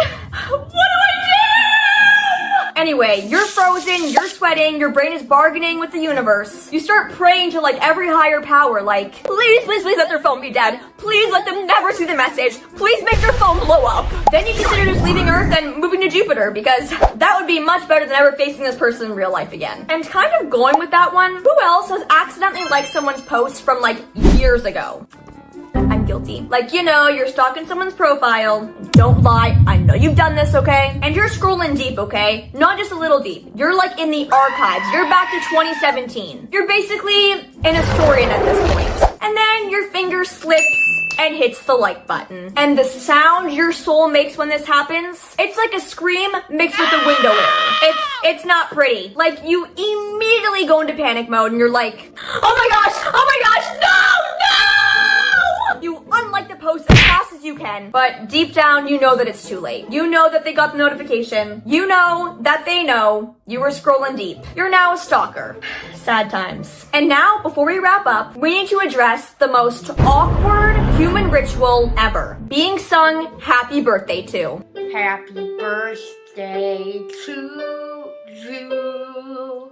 what do I do? Anyway, you're frozen, you're sweating, your brain is bargaining with the universe. You start praying to like every higher power, like, please let their phone be dead. Please let them never see the message. Please make their phone blow up. Then you consider just leaving Earth and moving to Jupiter, because that would be much better than ever facing this person in real life again. And kind of going with that one, who else has accidentally liked someone's post from like years ago? I'm guilty. Like, you know, you're stalking someone's profile. Don't lie. I know you've done this, okay? And you're scrolling deep, okay? Not just a little deep. You're like in the archives. You're back to 2017. You're basically an historian at this point. And then your finger slips and hits the like button. And the sound your soul makes when this happens, it's like a scream mixed with a window error. It's not pretty. Like, you immediately go into panic mode and you're like, oh my gosh, no! You unlike the post as fast as you can, but deep down you know that it's too late. You know that they got the notification. You know that they know you were scrolling deep. You're now a stalker. Sad times. And now, before we wrap up, we need to address the most awkward human ritual ever. Being sung happy birthday to. Happy birthday to you.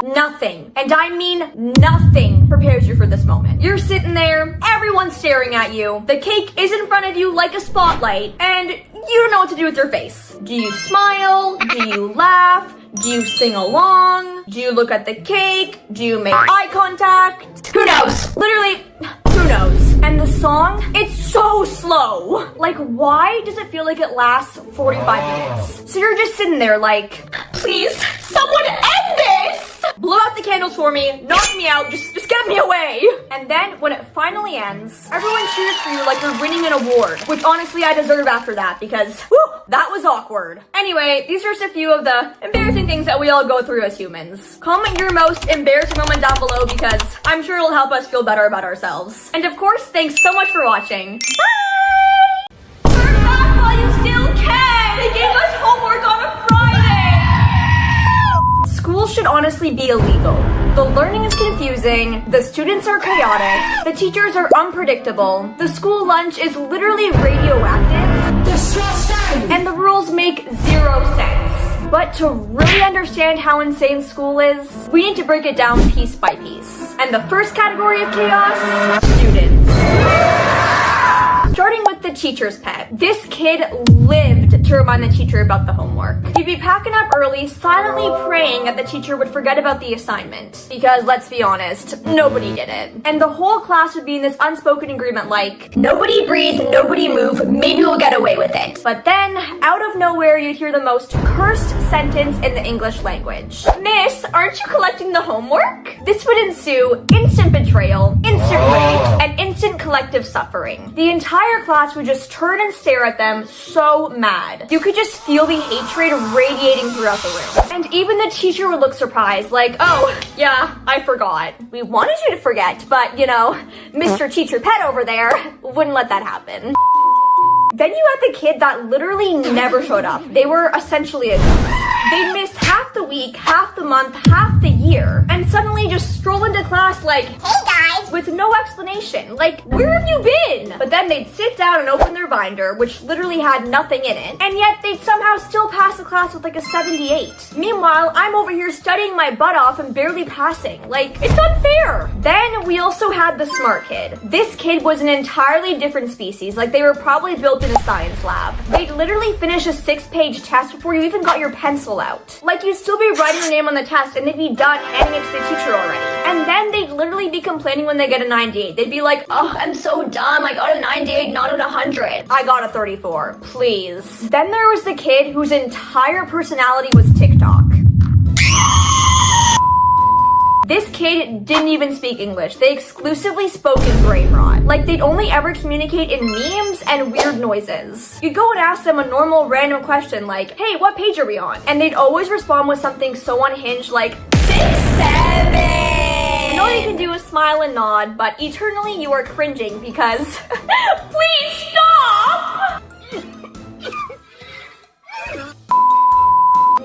Nothing, and I mean nothing, prepares you for this moment. You're sitting there, everyone's staring at you, the cake is in front of you like a spotlight, and you don't know what to do with your face. Do you smile? Do you laugh? Do you sing along? Do you look at the cake? Do you make eye contact? Who knows? Literally, who knows? And the song, it's so slow. Like, why does it feel like it lasts 45 minutes? So you're just sitting there like, Please, someone end this! blow out the candles for me, knock me out, just get me away. And then when it finally ends, everyone cheers for you like you're winning an award, which honestly I deserve after that because, whew, that was awkward. Anyway, these are just a few of the embarrassing things that we all go through as humans. Comment your most embarrassing moment down below because I'm sure it'll help us feel better about ourselves. And of course, thanks so much for watching. Bye! Turn back while you still can! They gave us homework on a Friday! School should honestly be illegal. The learning is confusing, the students are chaotic, the teachers are unpredictable, the school lunch is literally radioactive, and the rules make zero sense. But to really understand how insane school is, we need to break it down piece by piece. And the first category of chaos, students. Starting with the teacher's pet. This kid lived to remind the teacher about the homework. He'd be packing up early, silently praying that the teacher would forget about the assignment. Because, let's be honest, nobody did it. And the whole class would be in this unspoken agreement like, Nobody breathe, nobody move, maybe we'll get away with it. but then, out of nowhere, you'd hear the most cursed sentence in the English language. Miss, aren't you collecting the homework? This would ensue instant betrayal, instant rage, and instant instant collective suffering. The entire class would just turn and stare at them so mad. You could just feel the hatred radiating throughout the room. And even the teacher would look surprised, like, oh, yeah, I forgot. We wanted you to forget, but, you know, Mr. Teacher Pet over there wouldn't let that happen. Then you had the kid that literally never showed up. They were essentially a ghost. They'd miss half the week, half the month, half the year, and suddenly just stroll into class like, Hey guys! with no explanation. Like, where have you been? But then they'd sit down and open their binder, which literally had nothing in it, and yet they'd somehow still pass the class with like a 78. Meanwhile, I'm over here studying my butt off and barely passing. Like, it's unfair. Then we also had the smart kid. This kid was an entirely different species. Like, they were probably built in a science lab. They'd literally finish a 6-page test before you even got your pencil out. Like, you'd still be writing your name on the test and they'd be done handing it to the teacher already. And then they'd literally be complaining when they get a 98. They'd be like, oh, I'm so dumb. I got a 98, not an 100. I got a 34. Please. Then there was the kid whose entire personality was TikTok. This kid didn't even speak English. They exclusively spoke in brain rot. Like, they'd only ever communicate in memes and weird noises. You'd go and ask them a normal random question like, hey, what page are we on? And they'd always respond with something so unhinged like, 6, 7. And all you can do is smile and nod, but eternally you are cringing because, please stop!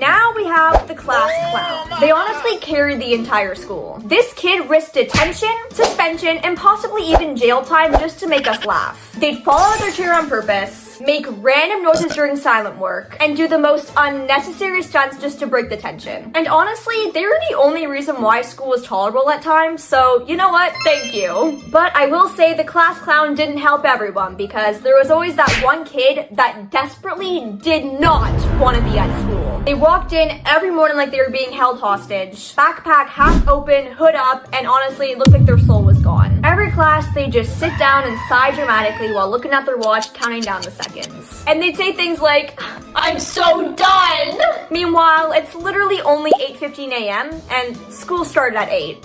Now we have the class clown. They honestly carried the entire school. This kid risked detention, suspension, and possibly even jail time just to make us laugh. They'd fall out of their chair on purpose, make random noises during silent work, and do the most unnecessary stunts just to break the tension. And honestly, they were the only reason why school was tolerable at times, so you know what? Thank you. But I will say the class clown didn't help everyone because there was always that one kid that desperately did not want to be at school. They walked in every morning like they were being held hostage, backpack half open, hood up, and honestly, it looked like their soul was gone. Every class, they just sit down and sigh dramatically while looking at their watch, counting down the seconds. And they'd say things like, I'm so done! Meanwhile, it's literally only 8:15 a.m. and school started at 8.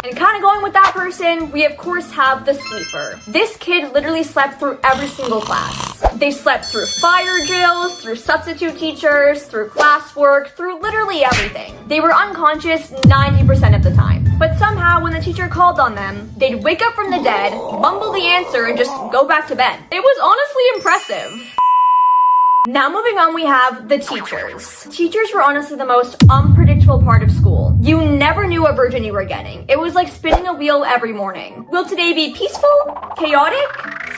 And kind of going with that person, we of course have the sleeper. This kid literally slept through every single class. They slept through fire drills, through substitute teachers, through classwork, through literally everything. They were unconscious 90% of the time. But somehow, when the teacher called on them, they'd wake up from the dead, mumble the answer, and just go back to bed. It was honestly impressive. Now moving on, we have the teachers. Teachers were honestly the most unpredictable part of school. You never knew what version you were getting. It was like spinning a wheel every morning. Will today be peaceful? Chaotic?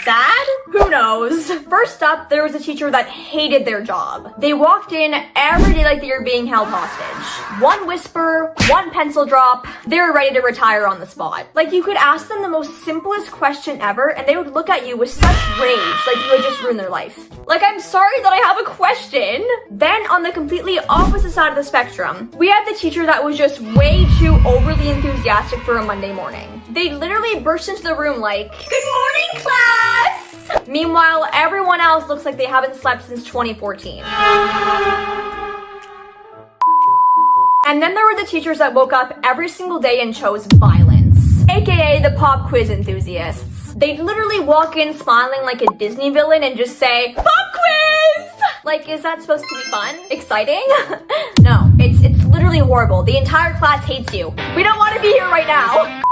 Sad? Who knows? First up, there was a teacher that hated their job. They walked in every day like they were being held hostage. One whisper, one pencil drop, they were ready to retire on the spot. Like, you could ask them the most simplest question ever and they would look at you with such rage like you had just ruined their life. Like, I'm sorry that I have a question. Then on the completely opposite side of the spectrum, we had the teacher that was just way too overly enthusiastic for a Monday morning. They literally burst into the room like, good morning, class! Meanwhile, everyone else looks like they haven't slept since 2014. And then there were the teachers that woke up every single day and chose violence, aka the pop quiz enthusiasts. They'd literally walk in smiling like a Disney villain and just say, pop quiz! Like, is that supposed to be fun? Exciting? No, it's literally horrible. The entire class hates you. We don't want to be here right now.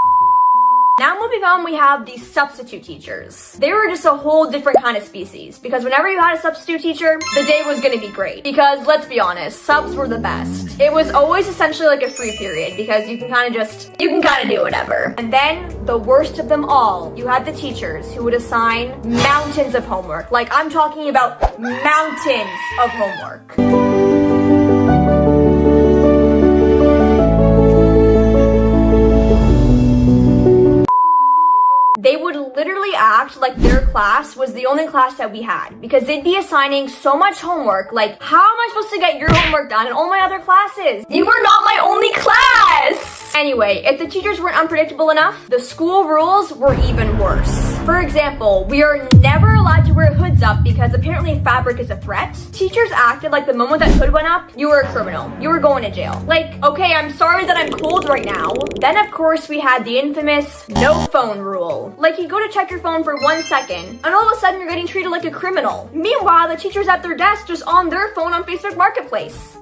Now moving on, we have the substitute teachers. They were just a whole different kind of species because whenever you had a substitute teacher, the day was gonna be great. Because let's be honest, subs were the best. It was always essentially like a free period because you can kind of do whatever. And then the worst of them all, you had the teachers who would assign mountains of homework. Like, I'm talking about mountains of homework. They would literally act like their class was the only class that we had because they'd be assigning so much homework. Like, how am I supposed to get your homework done in all my other classes? You are not my only class! Anyway, if the teachers weren't unpredictable enough, the school rules were even worse. For example, we are never allowed to wear hoods up because apparently fabric is a threat. Teachers acted like the moment that hood went up, you were a criminal. You were going to jail. Like, okay, I'm sorry that I'm cold right now. Then of course we had the infamous no phone rule. Like, you go to check your phone for 1 second, and all of a sudden you're getting treated like a criminal. Meanwhile, the teacher's at their desk just on their phone on Facebook Marketplace.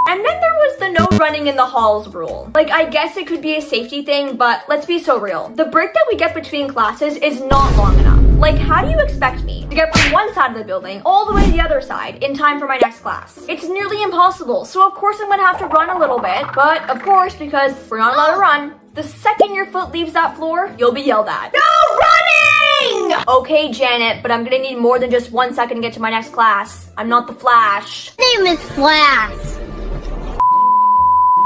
And then there was the no running in the halls rule. Like, I guess it could be a safety thing, but let's be so real. The break that we get between classes is not long enough. Like, how do you expect me to get from one side of the building all the way to the other side in time for my next class? It's nearly impossible, so of course I'm gonna have to run a little bit. But of course, because we're not allowed to run, the second your foot leaves that floor, you'll be yelled at. No running! Okay, Janet, but I'm gonna need more than just 1 second to get to my next class. I'm not the Flash. Name is Flash.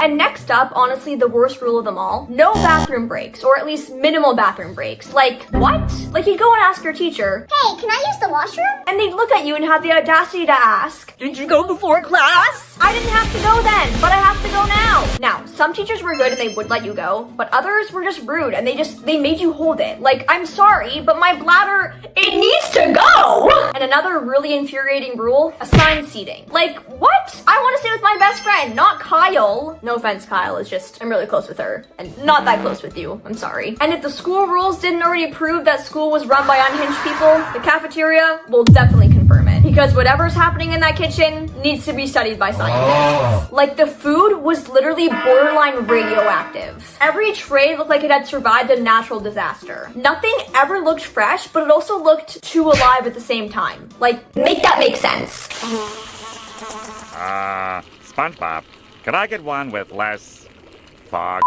And next up, honestly, the worst rule of them all, no bathroom breaks, or at least minimal bathroom breaks. Like, what? Like, you'd go and ask your teacher, Hey, can I use the washroom? and they'd look at you and have the audacity to ask, did you go before class? I didn't have to go then, but I have to go now. Now, some teachers were good and they would let you go, but others were just rude and they made you hold it. Like, I'm sorry, but my bladder, it needs to go! And another really infuriating rule, assigned seating. Like, what? I want to stay with my best friend, not Kyle. No offense, Kyle, it's just, I'm really close with her, and not that close with you, I'm sorry. And if the school rules didn't already prove that school was run by unhinged people, the cafeteria will definitely confirm it. Because whatever's happening in that kitchen needs to be studied by scientists. Like, the food was literally borderline radioactive. Every tray looked like it had survived a natural disaster. Nothing ever looked fresh, but it also looked too alive at the same time. Like, make that make sense. SpongeBob, could I get one with less fog?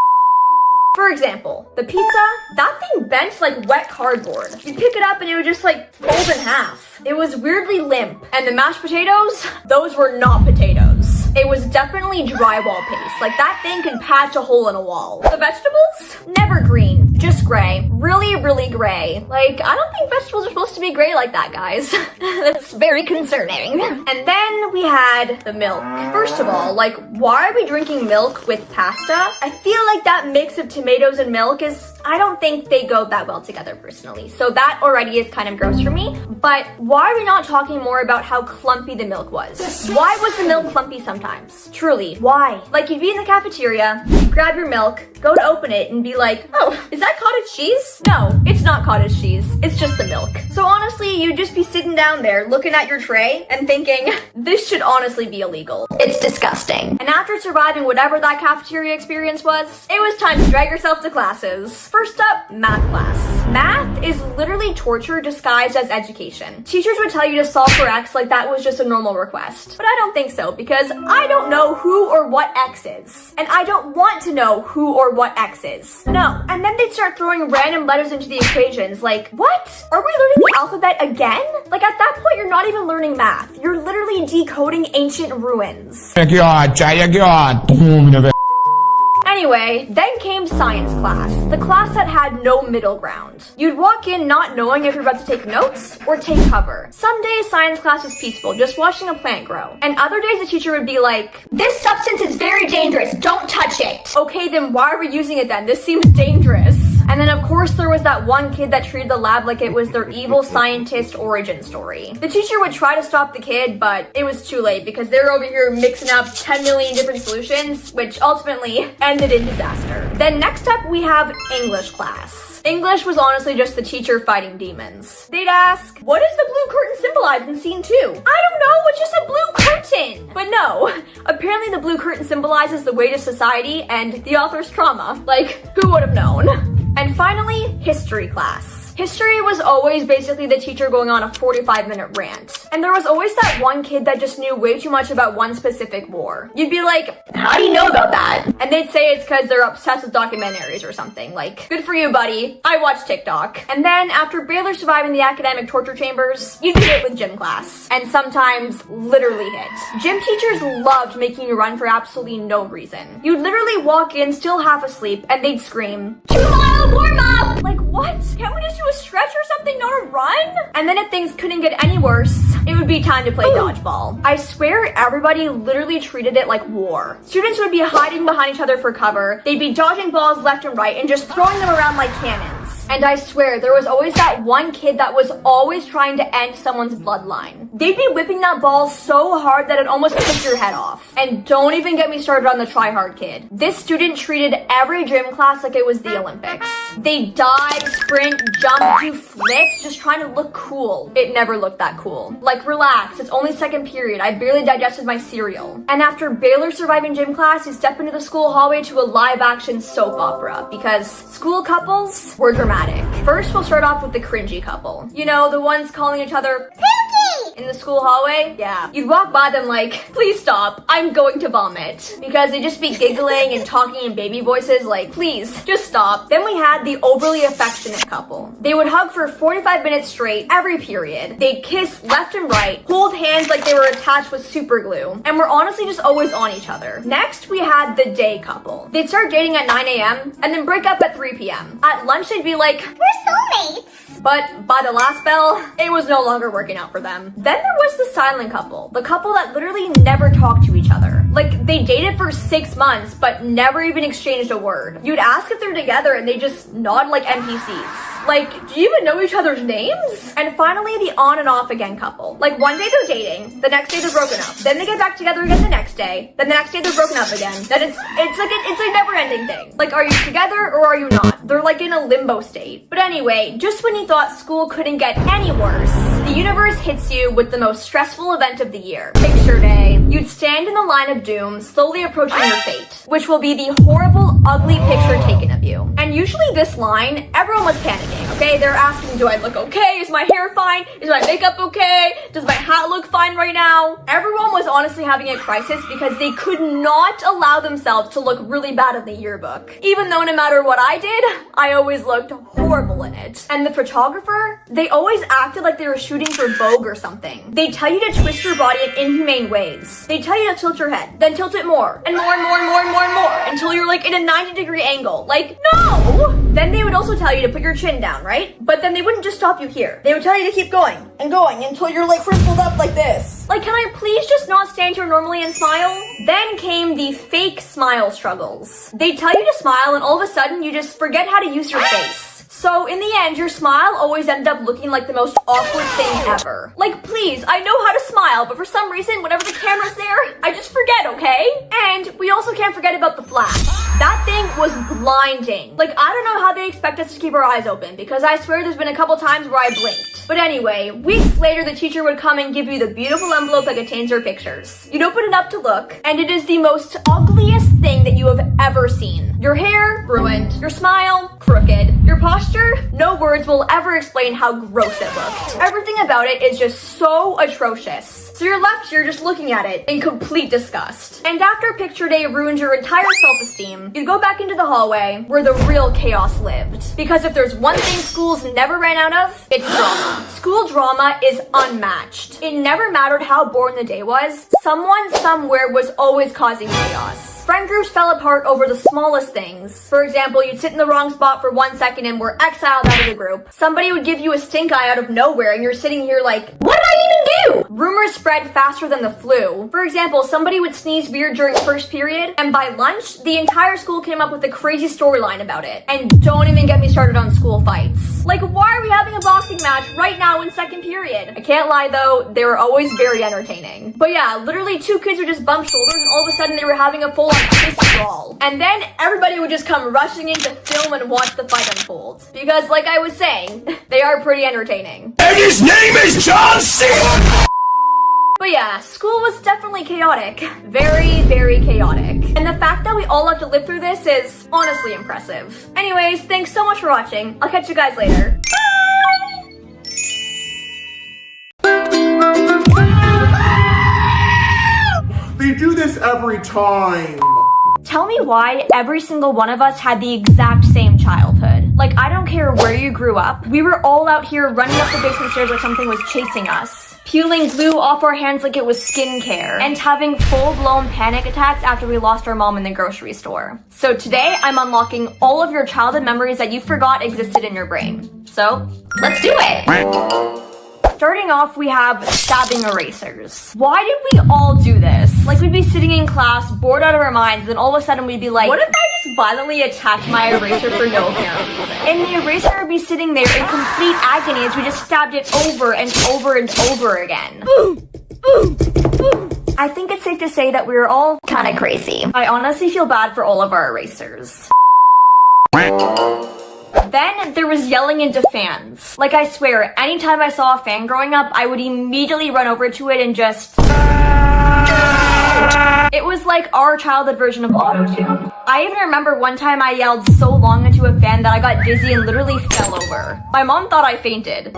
For example, the pizza, that thing bent like wet cardboard. You'd pick it up and it would just like fold in half. It was weirdly limp. And the mashed potatoes, those were not potatoes. It was definitely drywall paste. Like, that thing could patch a hole in a wall. The vegetables? Never green, just gray. Really, really gray. Like, I don't think vegetables are supposed to be gray like that, guys. That's very concerning. And then we had the milk. First of all, like, why are we drinking milk with pasta? I feel like that mix of tomatoes and milk is, I don't think they go that well together personally. So that already is kind of gross for me. But why are we not talking more about how clumpy the milk was? Why was the milk clumpy sometimes? Truly, why? Like, you'd be in the cafeteria, you'd grab your milk, go to open it and be like, oh, is that cottage cheese? No, it's not cottage cheese. It's just the milk. So honestly, you'd just be sitting down there looking at your tray and thinking, this should honestly be illegal. It's disgusting. And after surviving whatever that cafeteria experience was, it was time to drag yourself to classes. First up, math class. Math is literally torture disguised as education. Teachers would tell you to solve for X like that was just a normal request. But I don't think so, because I don't know who or what X is. And I don't want to know who or what X is. No. And then they'd start throwing random letters into the equations, like, what? Are we learning the alphabet again? Like, at that point, you're not even learning math. You're literally decoding ancient ruins. Anyway, then came science class, the class that had no middle ground. You'd walk in not knowing if you're about to take notes or take cover. Some days science class was peaceful, just watching a plant grow. And other days the teacher would be like, this substance is very dangerous, don't touch it. Okay, then why are we using it then? This seems dangerous. And then of course there was that one kid that treated the lab like it was their evil scientist origin story. The teacher would try to stop the kid, but it was too late because they were over here mixing up 10 million different solutions, which ultimately ended in disaster. Then next up we have English class. English was honestly just the teacher fighting demons. They'd ask, what does the blue curtain symbolize in scene 2? I don't know, it's just a blue curtain! But no, apparently the blue curtain symbolizes the weight of society and the author's trauma. Like, who would have known? And finally, history class. History was always basically the teacher going on a 45-minute rant. And there was always that one kid that just knew way too much about one specific war. You'd be like, how do you know about that? And they'd say it's because they're obsessed with documentaries or something. Like, good for you, buddy. I watch TikTok. And then after barely surviving the academic torture chambers, you'd be hit with gym class. And sometimes literally hit. Gym teachers loved making you run for absolutely no reason. You'd literally walk in still half asleep and th'd scream, 2 mile warm up! Like, what? Can't we just do do a stretch or something, not a run? And then if things couldn't get any worse, it would be time to play dodgeball. I swear everybody literally treated it like war. Students would be hiding behind each other for cover. They'd be dodging balls left and right and just throwing them around like cannons. And I swear, there was always that one kid that was always trying to end someone's bloodline. They'd be whipping that ball so hard that it almost took your head off. And don't even get me started on the try-hard kid. This student treated every gym class like it was the Olympics. They dive, sprint, jump, do flips, just trying to look cool. It never looked that cool. Like, relax, it's only second period. I barely digested my cereal. And after barely surviving gym class, you step into the school hallway to a live-action soap opera because school couples were dramatic. First, we'll start off with the cringy couple. You know, the ones calling each other Pinky in the school hallway? Yeah. You'd walk by them like, please stop, I'm going to vomit. Because they'd just be giggling and talking in baby voices like, please, just stop. Then we had the overly affectionate couple. They would hug for 45 minutes straight every period. They'd kiss left and right, hold hands like they were attached with super glue, and were honestly just always on each other. Next, we had the day couple. They'd start dating at 9 a.m. and then break up at 3 p.m. At lunch, they'd be like, We're soulmates. but by the last bell, it was no longer working out for them. Then there was the silent couple. The couple that literally never talked to each other. Like, they dated for 6 months, but never even exchanged a word. You'd ask if they're together and they just nod like NPCs. Like, do you even know each other's names? And finally, the on and off again couple. Like, one day they're dating, the next day they're broken up. Then they get back together again the next day. Then the next day they're broken up again. Then it's a never-ending thing. Like, are you together or are you not? They're like in a limbo state. But anyway, just when you thought school couldn't get any worse, the universe hits you with the most stressful event of the year. Picture day. You'd stand in the line of doom, slowly approaching your fate, which will be the horrible, ugly picture taken of you. And usually this line, everyone was panicking, okay? They're asking, do I look okay? Is my hair fine? Is my makeup okay? Does my hat look fine right now? Everyone was honestly having a crisis because they could not allow themselves to look really bad in the yearbook. Even though no matter what I did, I always looked horrible in it. And the photographer, they always acted like they were shooting for Vogue or something. They tell you to twist your body in inhumane ways. They tell you to tilt your head, then tilt it more, and more and more and more and more and more, until you're like in a 90-degree angle. Like, no! Then they would also tell you to put your chin down, right? But then they wouldn't just stop you here. They would tell you to keep going and going until you're like crumpled up like this. Like, can I please just not stand here normally and smile? Then came the fake smile struggles. They tell you to smile and all of a sudden you just forget how to use your face. So in the end, your smile always ended up looking like the most awkward thing ever. Like, please, I know how to smile, but for some reason, whenever the camera's there, I just forget, okay? And we also can't forget about the flash. That thing was blinding. Like, I don't know how they expect us to keep our eyes open, because I swear there's been a couple times where I blinked. But anyway, weeks later, the teacher would come and give you the beautiful envelope that contains her pictures. You'd open it up to look, and it is the most ugliest thing that you have ever seen. Your hair, ruined. Your smile, crooked. Your posture, no words will ever explain how gross it looked. Everything about it is just so atrocious. So you're left here just looking at it in complete disgust. And after picture day ruined your entire self-esteem, you'd go back into the hallway where the real chaos lived. Because if there's one thing schools never ran out of, it's drama. School drama is unmatched. It never mattered how boring the day was, someone somewhere was always causing chaos. Friend groups fell apart over the smallest things. For example, you'd sit in the wrong spot for 1 second and were exiled out of the group. Somebody would give you a stink eye out of nowhere and you're sitting here like, what did I even do? Rumors spread faster than the flu. For example, somebody would sneeze weird during first period, and by lunch, the entire school came up with a crazy storyline about it. And don't even get me started on school fights. Like, why are we having a boxing match right now in second period? I can't lie though, they were always very entertaining. But yeah, literally 2 kids would just bump shoulders and all of a sudden they were having a full fist brawl. And then everybody would just come rushing in to film and watch the fight unfold. Because like I was saying, they are pretty entertaining. And his name is John C. But yeah, school was definitely chaotic. Very, very chaotic. And the fact that we all have to live through this is honestly impressive. Anyways, thanks so much for watching. I'll catch you guys later. They do this every time. Tell me why every single one of us had the exact same childhood. Like, I don't care where you grew up. We were all out here running up the basement stairs like something was chasing us. peeling glue off our hands like it was skincare, and having full-blown panic attacks after we lost our mom in the grocery store. So today, I'm unlocking all of your childhood memories that you forgot existed in your brain. So, let's do it! Starting off, we have stabbing erasers. Why did we all do this? Like, we'd be sitting in class, bored out of our minds, and all of a sudden we'd be like, what if I just violently attacked my eraser for no apparent reason? And the eraser would be sitting there in complete agony as we just stabbed it over and over and over again. I think it's safe to say that we were all kind of crazy. I honestly feel bad for all of our erasers. Then there was yelling into fans. Like, I swear, anytime I saw a fan growing up, I would immediately run over to it and just... It was like our childhood version of auto-tune. I even remember one time I yelled so long into a fan that I got dizzy and literally fell over. My mom thought I fainted.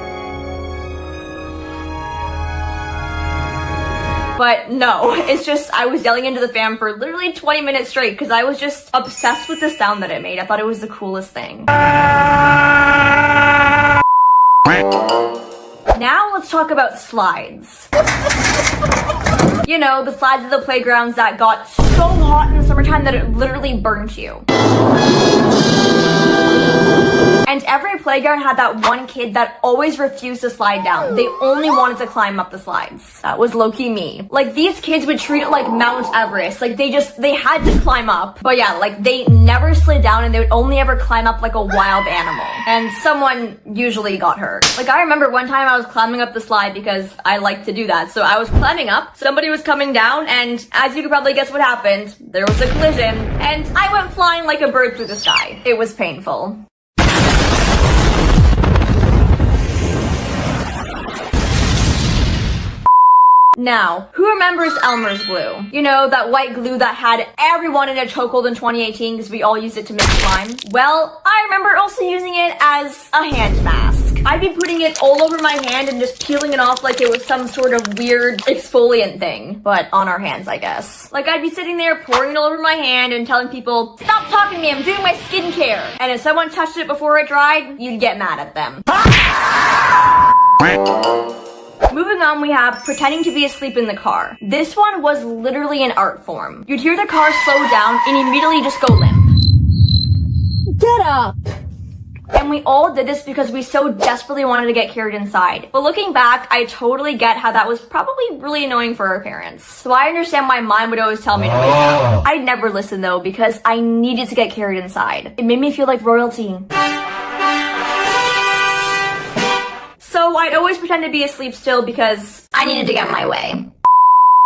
But no, it's just I was yelling into the fan for literally 20 minutes straight because I was just obsessed with the sound that it made. I thought it was the coolest thing. Now let's talk about slides. You know, the slides of the playgrounds that got so hot in the summertime that it literally burnt you. And every playground had that one kid that always refused to slide down. They only wanted to climb up the slides. That was low-key me. Like, these kids would treat it like Mount Everest. Like, they had to climb up. But yeah, like, they never slid down and they would only ever climb up like a wild animal. And someone usually got hurt. Like, I remember one time I was climbing up the slide because I like to do that. So I was climbing up, somebody was coming down, and as you could probably guess what happened, there was a collision, and I went flying like a bird through the sky. It was painful. Now, who remembers Elmer's glue? You know, that white glue that had everyone in a chokehold in 2018 because we all used it to make slime? Well, I remember also using it as a hand mask. I'd be putting it all over my hand and just peeling it off like it was some sort of weird exfoliant thing. But on our hands, I guess. Like, I'd be sitting there pouring it all over my hand and telling people, stop talking to me, I'm doing my skincare. And if someone touched it before it dried, you'd get mad at them. Moving on, we have pretending to be asleep in the car. This one was literally an art form. You'd hear the car slow down and immediately just go limp. Get up! And we all did this because we so desperately wanted to get carried inside. But looking back, I totally get how that was probably really annoying for our parents. So I understand why mine would always tell me to wake up. I'd never listen though because I needed to get carried inside. It made me feel like royalty. So I'd always pretend to be asleep still because I needed to get my way.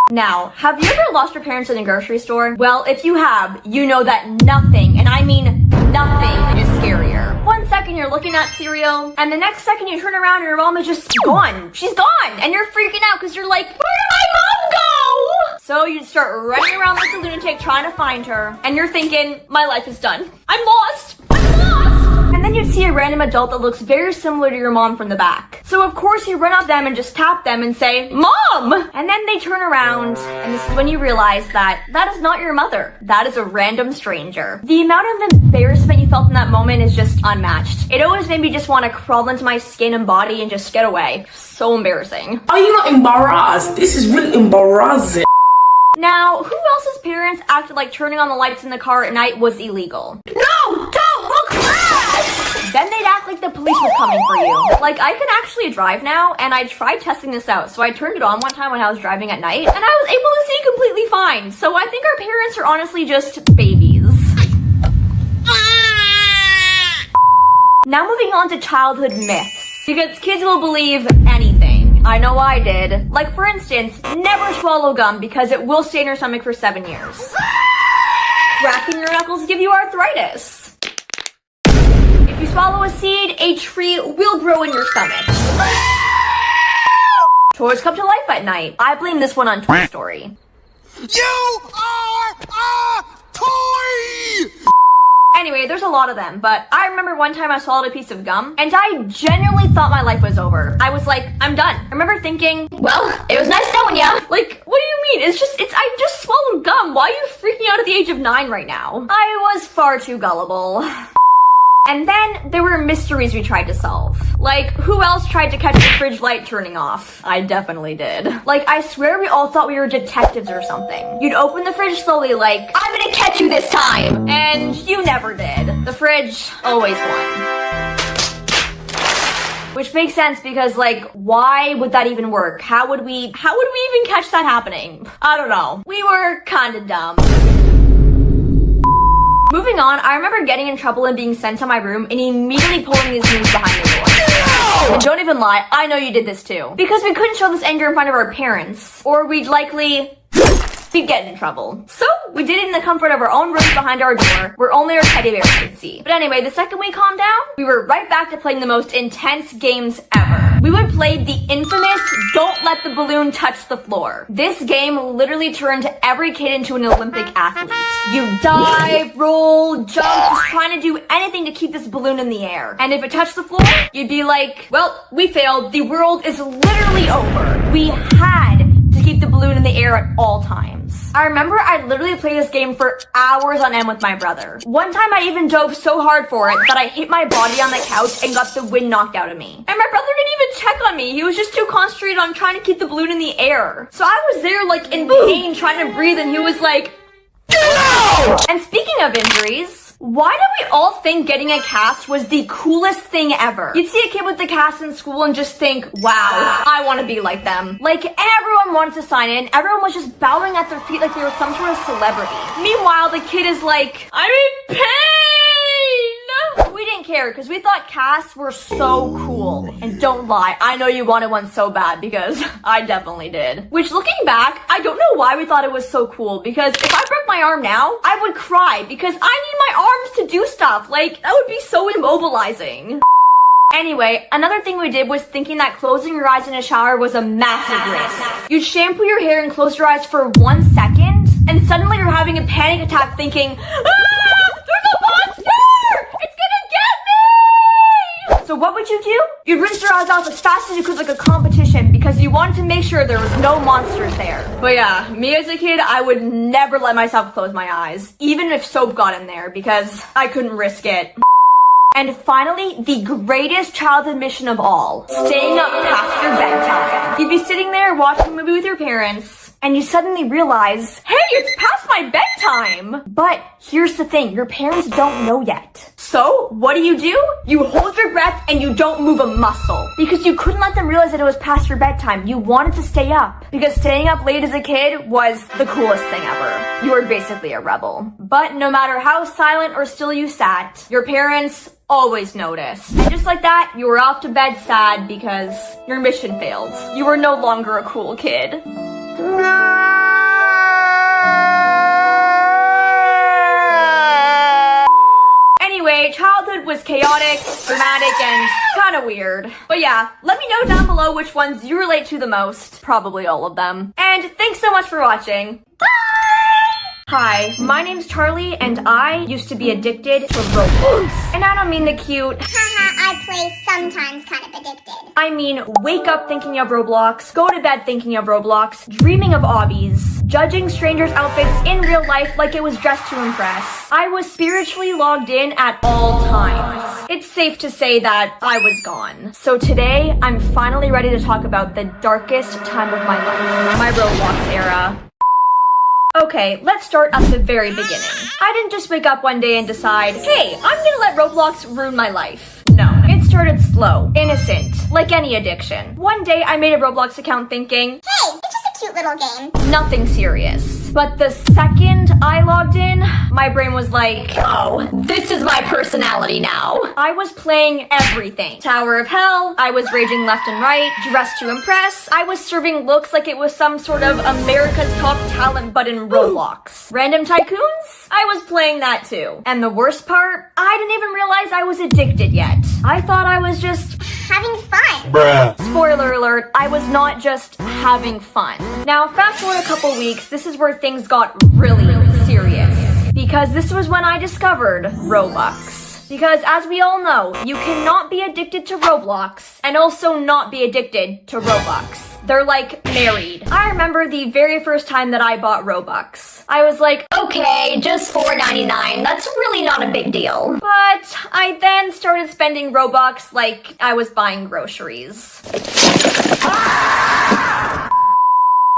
Now, have you ever lost your parents in a grocery store? Well, if you have, you know that nothing, and I mean nothing, is scarier. One second you're looking at cereal, and the next second you turn around and your mom is just gone. She's gone! And you're freaking out because you're like, where did my mom go? So you'd start running around like a lunatic trying to find her, and you're thinking, my life is done. I'm lost! I'm lost! And then you'd see a random adult that looks very similar to your mom from the back. So of course you run up to them and just tap them and say, Mom! And then they turn around, and this is when you realize that that is not your mother. That is a random stranger. The amount of embarrassment you felt in that moment is just unmatched. It always made me just want to crawl into my skin and body and just get away. So embarrassing. Are you not embarrassed? This is really embarrassing. Now, who else's parents acted like turning on the lights in the car at night was illegal? No, don't, we'll crash! Then they'd act like the police was coming for you. Like, I can actually drive now, and I tried testing this out. So I turned it on one time when I was driving at night, and I was able to see completely fine. So I think our parents are honestly just babies. Now moving on to childhood myths. Because kids will believe anything. I know I did. Like, for instance, never swallow gum because it will stay in your stomach for 7 years. Cracking your knuckles give you arthritis. If you swallow a seed, a tree will grow in your stomach. Toys come to life at night. I blame this one on Toy Story. You are a toy! Anyway, there's a lot of them, but I remember one time I swallowed a piece of gum, and I genuinely thought my life was over. I was like, I'm done. I remember thinking, well, it was nice knowing ya. Like, what do you mean? I just swallowed gum. Why are you freaking out at the age of 9 right now? I was far too gullible. And then there were mysteries we tried to solve. Like, who else tried to catch the fridge light turning off? I definitely did. Like, I swear we all thought we were detectives or something. You'd open the fridge slowly like, I'm gonna catch you this time! And you never did. The fridge always won. Which makes sense because, like, why would that even work? How would we even catch that happening? I don't know. We were kinda dumb. Moving on, I remember getting in trouble and being sent to my room and immediately pulling these moves behind the door. And don't even lie, I know you did this too. Because we couldn't show this anger in front of our parents, or we'd likely get in trouble. So, we did it in the comfort of our own rooms behind our door, where only our teddy bears could see. But anyway, the second we calmed down, we were right back to playing the most intense games ever. We would play the infamous Don't Let the Balloon Touch the Floor. This game literally turned every kid into an Olympic athlete. You dive, roll, jump, just trying to do anything to keep this balloon in the air. And if it touched the floor, you'd be like, well, we failed. The world is literally over. We had to keep the balloon in the air at all times. I remember I literally played this game for hours on end with my brother. One time I even dove so hard for it that I hit my body on the couch and got the wind knocked out of me. And my brother didn't even check on me. He was just too concentrated on trying to keep the balloon in the air. So I was there like in pain trying to breathe and he was like, get out! And speaking of injuries, why did we all think getting a cast was the coolest thing ever? You'd see a kid with the cast in school and just think, wow, I want to be like them. Like, everyone wanted to sign in. Everyone was just bowing at their feet like they were some sort of celebrity. Meanwhile, the kid is like, I'm in pain! We didn't care because we thought casts were so cool. And don't lie, I know you wanted one so bad because I definitely did. Which, looking back, I don't know why we thought it was so cool, because if I broke my arm now, I would cry because I need my arms to do stuff. Like, that would be so immobilizing. Anyway, another thing we did was thinking that closing your eyes in a shower was a massive risk. You'd shampoo your hair and close your eyes for 1 second, and suddenly you're having a panic attack thinking, ah, there's a monster! It's gonna get me! So what would you do? You'd rinse your eyes off as fast as you could like a competition because you wanted to make sure there was no monsters there. But yeah, me as a kid, I would never let myself close my eyes, even if soap got in there, because I couldn't risk it. And finally, the greatest childhood mission of all, staying up past your bedtime. You'd be sitting there watching a movie with your parents, and you suddenly realize, hey, it's past my bedtime! But here's the thing, your parents don't know yet. So, what do? You hold your breath and you don't move a muscle. Because you couldn't let them realize that it was past your bedtime. You wanted to stay up. Because staying up late as a kid was the coolest thing ever. You were basically a rebel. But no matter how silent or still you sat, your parents always noticed. And just like that, you were off to bed sad because your mission failed. You were no longer a cool kid. Anyway, childhood was chaotic, dramatic, and kinda weird. But yeah, let me know down below which ones you relate to the most. Probably all of them. And thanks so much for watching. Bye! Hi, my name's Charlie, and I used to be addicted to Roblox. And I don't mean the cute, I play sometimes kind of addicted. I mean wake up thinking of Roblox, go to bed thinking of Roblox, dreaming of obbies, judging strangers' outfits in real life like it was just to impress. I was spiritually logged in at all times. It's safe to say that I was gone. So today, I'm finally ready to talk about the darkest time of my life, my Roblox era. Okay, let's start at the very beginning. I didn't just wake up one day and decide, hey, I'm gonna let Roblox ruin my life. No, it started slow, innocent, like any addiction. One day I made a Roblox account thinking, hey, it's just a cute little game. Nothing serious. But the second I logged in, my brain was like, oh, this is my personality now. I was playing everything. Tower of Hell, I was raging left and right, dressed to impress, I was serving looks like it was some sort of America's Top Talent but in Roblox. Random Tycoons, I was playing that too. And the worst part, I didn't even realize I was addicted yet. I thought I was just having fun. Bruh. Spoiler alert, I was not just having fun. Now, fast forward a couple weeks, this is where things got really serious. Because this was when I discovered Robux. Because as we all know, you cannot be addicted to Roblox and also not be addicted to Robux. They're like married. I remember the very first time that I bought Robux. I was like, Okay, just $4.99. That's really not a big deal. but I then started spending Robux like I was buying groceries.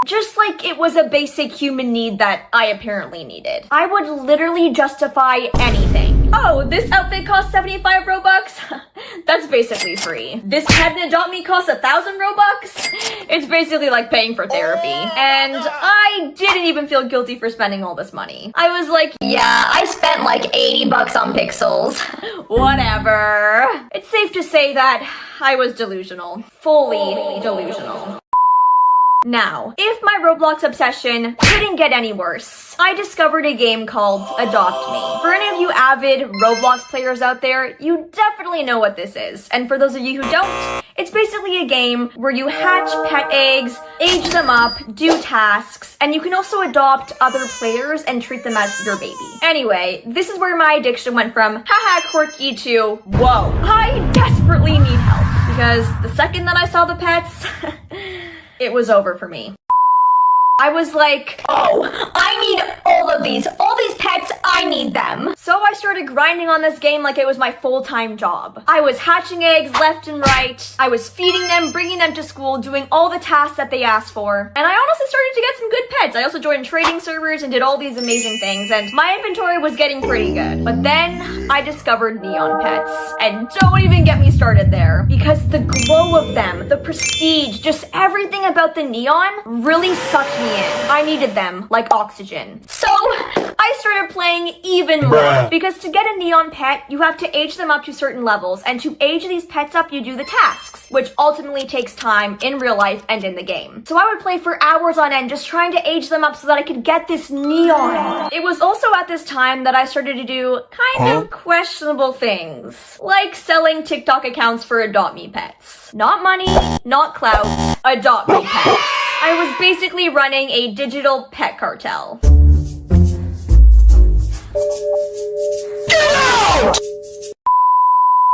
Just like it was a basic human need that I apparently needed. I would literally justify anything. Oh, this outfit costs 75 Robux? That's basically free. This pet in Adopt Me costs 1,000 Robux? It's basically like paying for therapy. And I didn't even feel guilty for spending all this money. I was like, Yeah, I spent like $80 on pixels. whatever. It's safe to say that I was delusional. Fully delusional. Now, if my Roblox obsession couldn't get any worse, I discovered a game called Adopt Me. For any of you avid Roblox players out there, you definitely know what this is. And for those of you who don't, it's basically a game where you hatch pet eggs, age them up, do tasks, and you can also adopt other players and treat them as your baby. Anyway, this is where my addiction went from haha quirky to whoa, I desperately need help. Because the second that I saw the pets, it was over for me. I was like, Oh, I need all of these. All these pets, I need them. so I started grinding on this game like it was my full-time job. I was hatching eggs left and right. I was feeding them, bringing them to school, doing all the tasks that they asked for. And I honestly started to get some good pets. I also joined trading servers and did all these amazing things, and my inventory was getting pretty good. But then I discovered neon pets. And don't even get me started there, because the glow of them, the prestige, just everything about the neon really sucked me in. I needed them like oxygen. So I started playing even more, because to get a neon pet, you have to age them up to certain levels, and to age these pets up, you do the tasks, which ultimately takes time in real life and in the game. So I would play for hours on end just trying to age them up so that I could get this neon. It was also at this time that I started to do kind of questionable things, like selling TikTok accounts for Adopt Me pets. Not money, not clout, Adopt Me pets. I was basically running a digital pet cartel.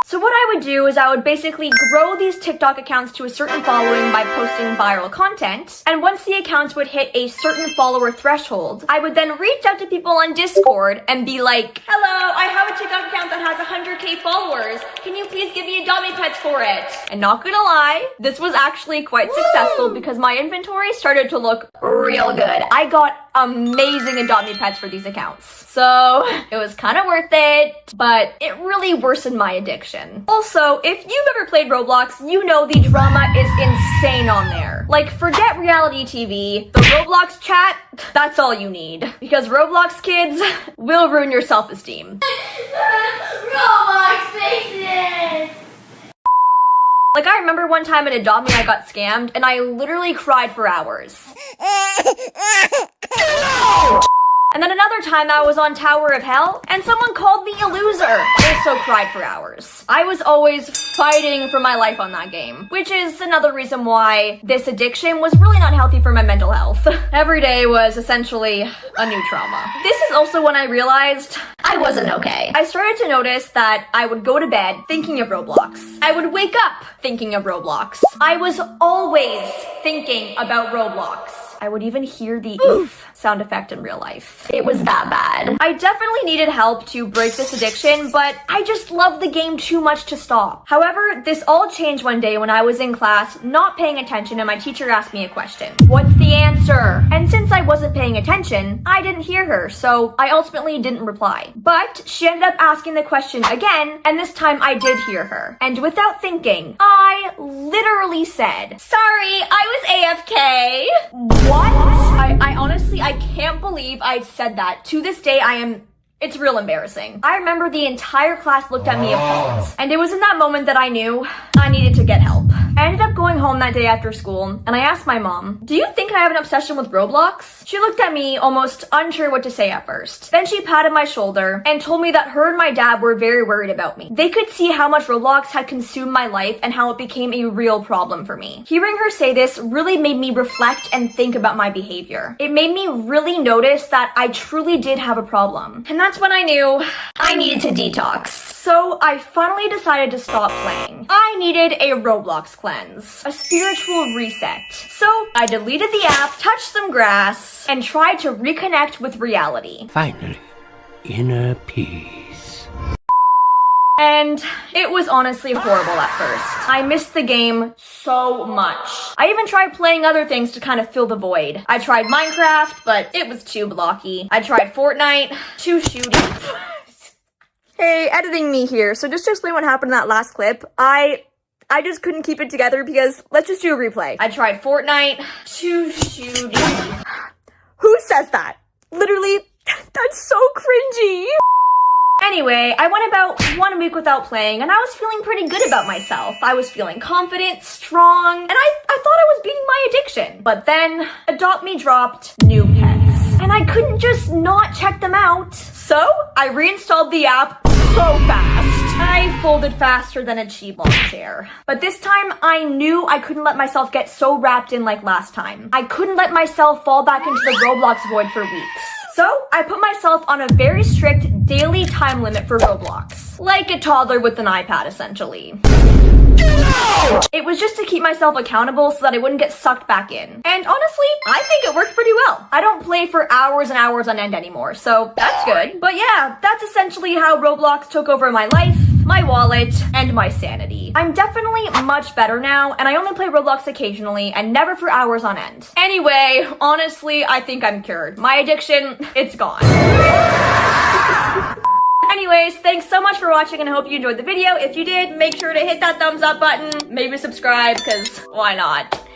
So what I would do is I would basically grow these TikTok accounts to a certain following by posting viral content, and once the accounts would hit a certain follower threshold, I would then reach out to people on Discord and be like, hello, I have a TikTok account that has 100k followers. Can you please give me Adopt Me pets for it? And not gonna lie, this was actually quite successful because my inventory started to look real good. I got amazing Adopt Me pets for these accounts. So it was kind of worth it, but it really worsened my addiction. Also, if you've ever played Roblox, you know the drama is insane on there. Like, forget reality TV, the Roblox chat, that's all you need. Because Roblox kids will ruin your self-esteem. Roblox faces! Like, I remember one time at Adopt Me I got scammed, and I literally cried for hours. And then another time I was on Tower of Hell, and someone called me a loser. Also cried for hours. I was always fighting for my life on that game, which is another reason why this addiction was really not healthy for my mental health. Every day was essentially a new trauma. This is also when I realized I wasn't okay. I started to notice that I would go to bed thinking of Roblox. I would wake up thinking of Roblox. I was always thinking about Roblox. I would even hear the oof sound effect in real life. It was that bad. I definitely needed help to break this addiction, but I just loved the game too much to stop. However, this all changed one day when I was in class, not paying attention, and my teacher asked me a question. What's the answer? And since I wasn't paying attention, I didn't hear her, so I ultimately didn't reply. But she ended up asking the question again, and this time I did hear her. And without thinking, I literally said, sorry, I was AFK. What? I honestly, I can't believe I said that. To this day, it's real embarrassing. I remember the entire class looked at me appalled. And it was in that moment that I knew I needed to get help. I ended up going home that day after school, and I asked my mom, do you think I have an obsession with Roblox? She looked at me, almost unsure what to say at first. Then she patted my shoulder and told me that her and my dad were very worried about me. They could see how much Roblox had consumed my life and how it became a real problem for me. Hearing her say this really made me reflect and think about my behavior. It made me really notice that I truly did have a problem. And that's when I knew I needed to detox. So I finally decided to stop playing. I needed a Roblox cleanse. cleanse, a spiritual reset. So I deleted the app, touched some grass, and tried to reconnect with reality. Finally, inner peace. And it was honestly horrible at first. I missed the game so much. I even tried playing other things to kind of fill the void. I tried Minecraft, but it was too blocky. I tried Fortnite, too shooty. Hey, editing me here. So just to explain what happened in that last clip, I just couldn't keep it together because let's just do a replay. I tried Fortnite, too shooty. Who says that? Literally, that's so cringy. Anyway, I went about 1 week without playing, and I was feeling pretty good about myself. I was feeling confident, strong, and I thought I was beating my addiction. But then, Adopt Me dropped new pets, and I couldn't just not check them out. So, I reinstalled the app so fast. I folded faster than a cheap lawn chair. But this time, I knew I couldn't let myself get so wrapped in like last time. I couldn't let myself fall back into the Roblox void for weeks. So, I put myself on a very strict daily time limit for Roblox. Like a toddler with an iPad, essentially. It was just to keep myself accountable so that I wouldn't get sucked back in. And honestly, I think it worked pretty well. I don't play for hours and hours on end anymore, so that's good. But yeah, that's essentially how Roblox took over my life, my wallet, and my sanity. I'm definitely much better now, and I only play Roblox occasionally and never for hours on end. Anyway, honestly, I think I'm cured. My addiction, it's gone. Anyways, thanks so much for watching and I hope you enjoyed the video. If you did, make sure to hit that thumbs up button, maybe subscribe, because why not?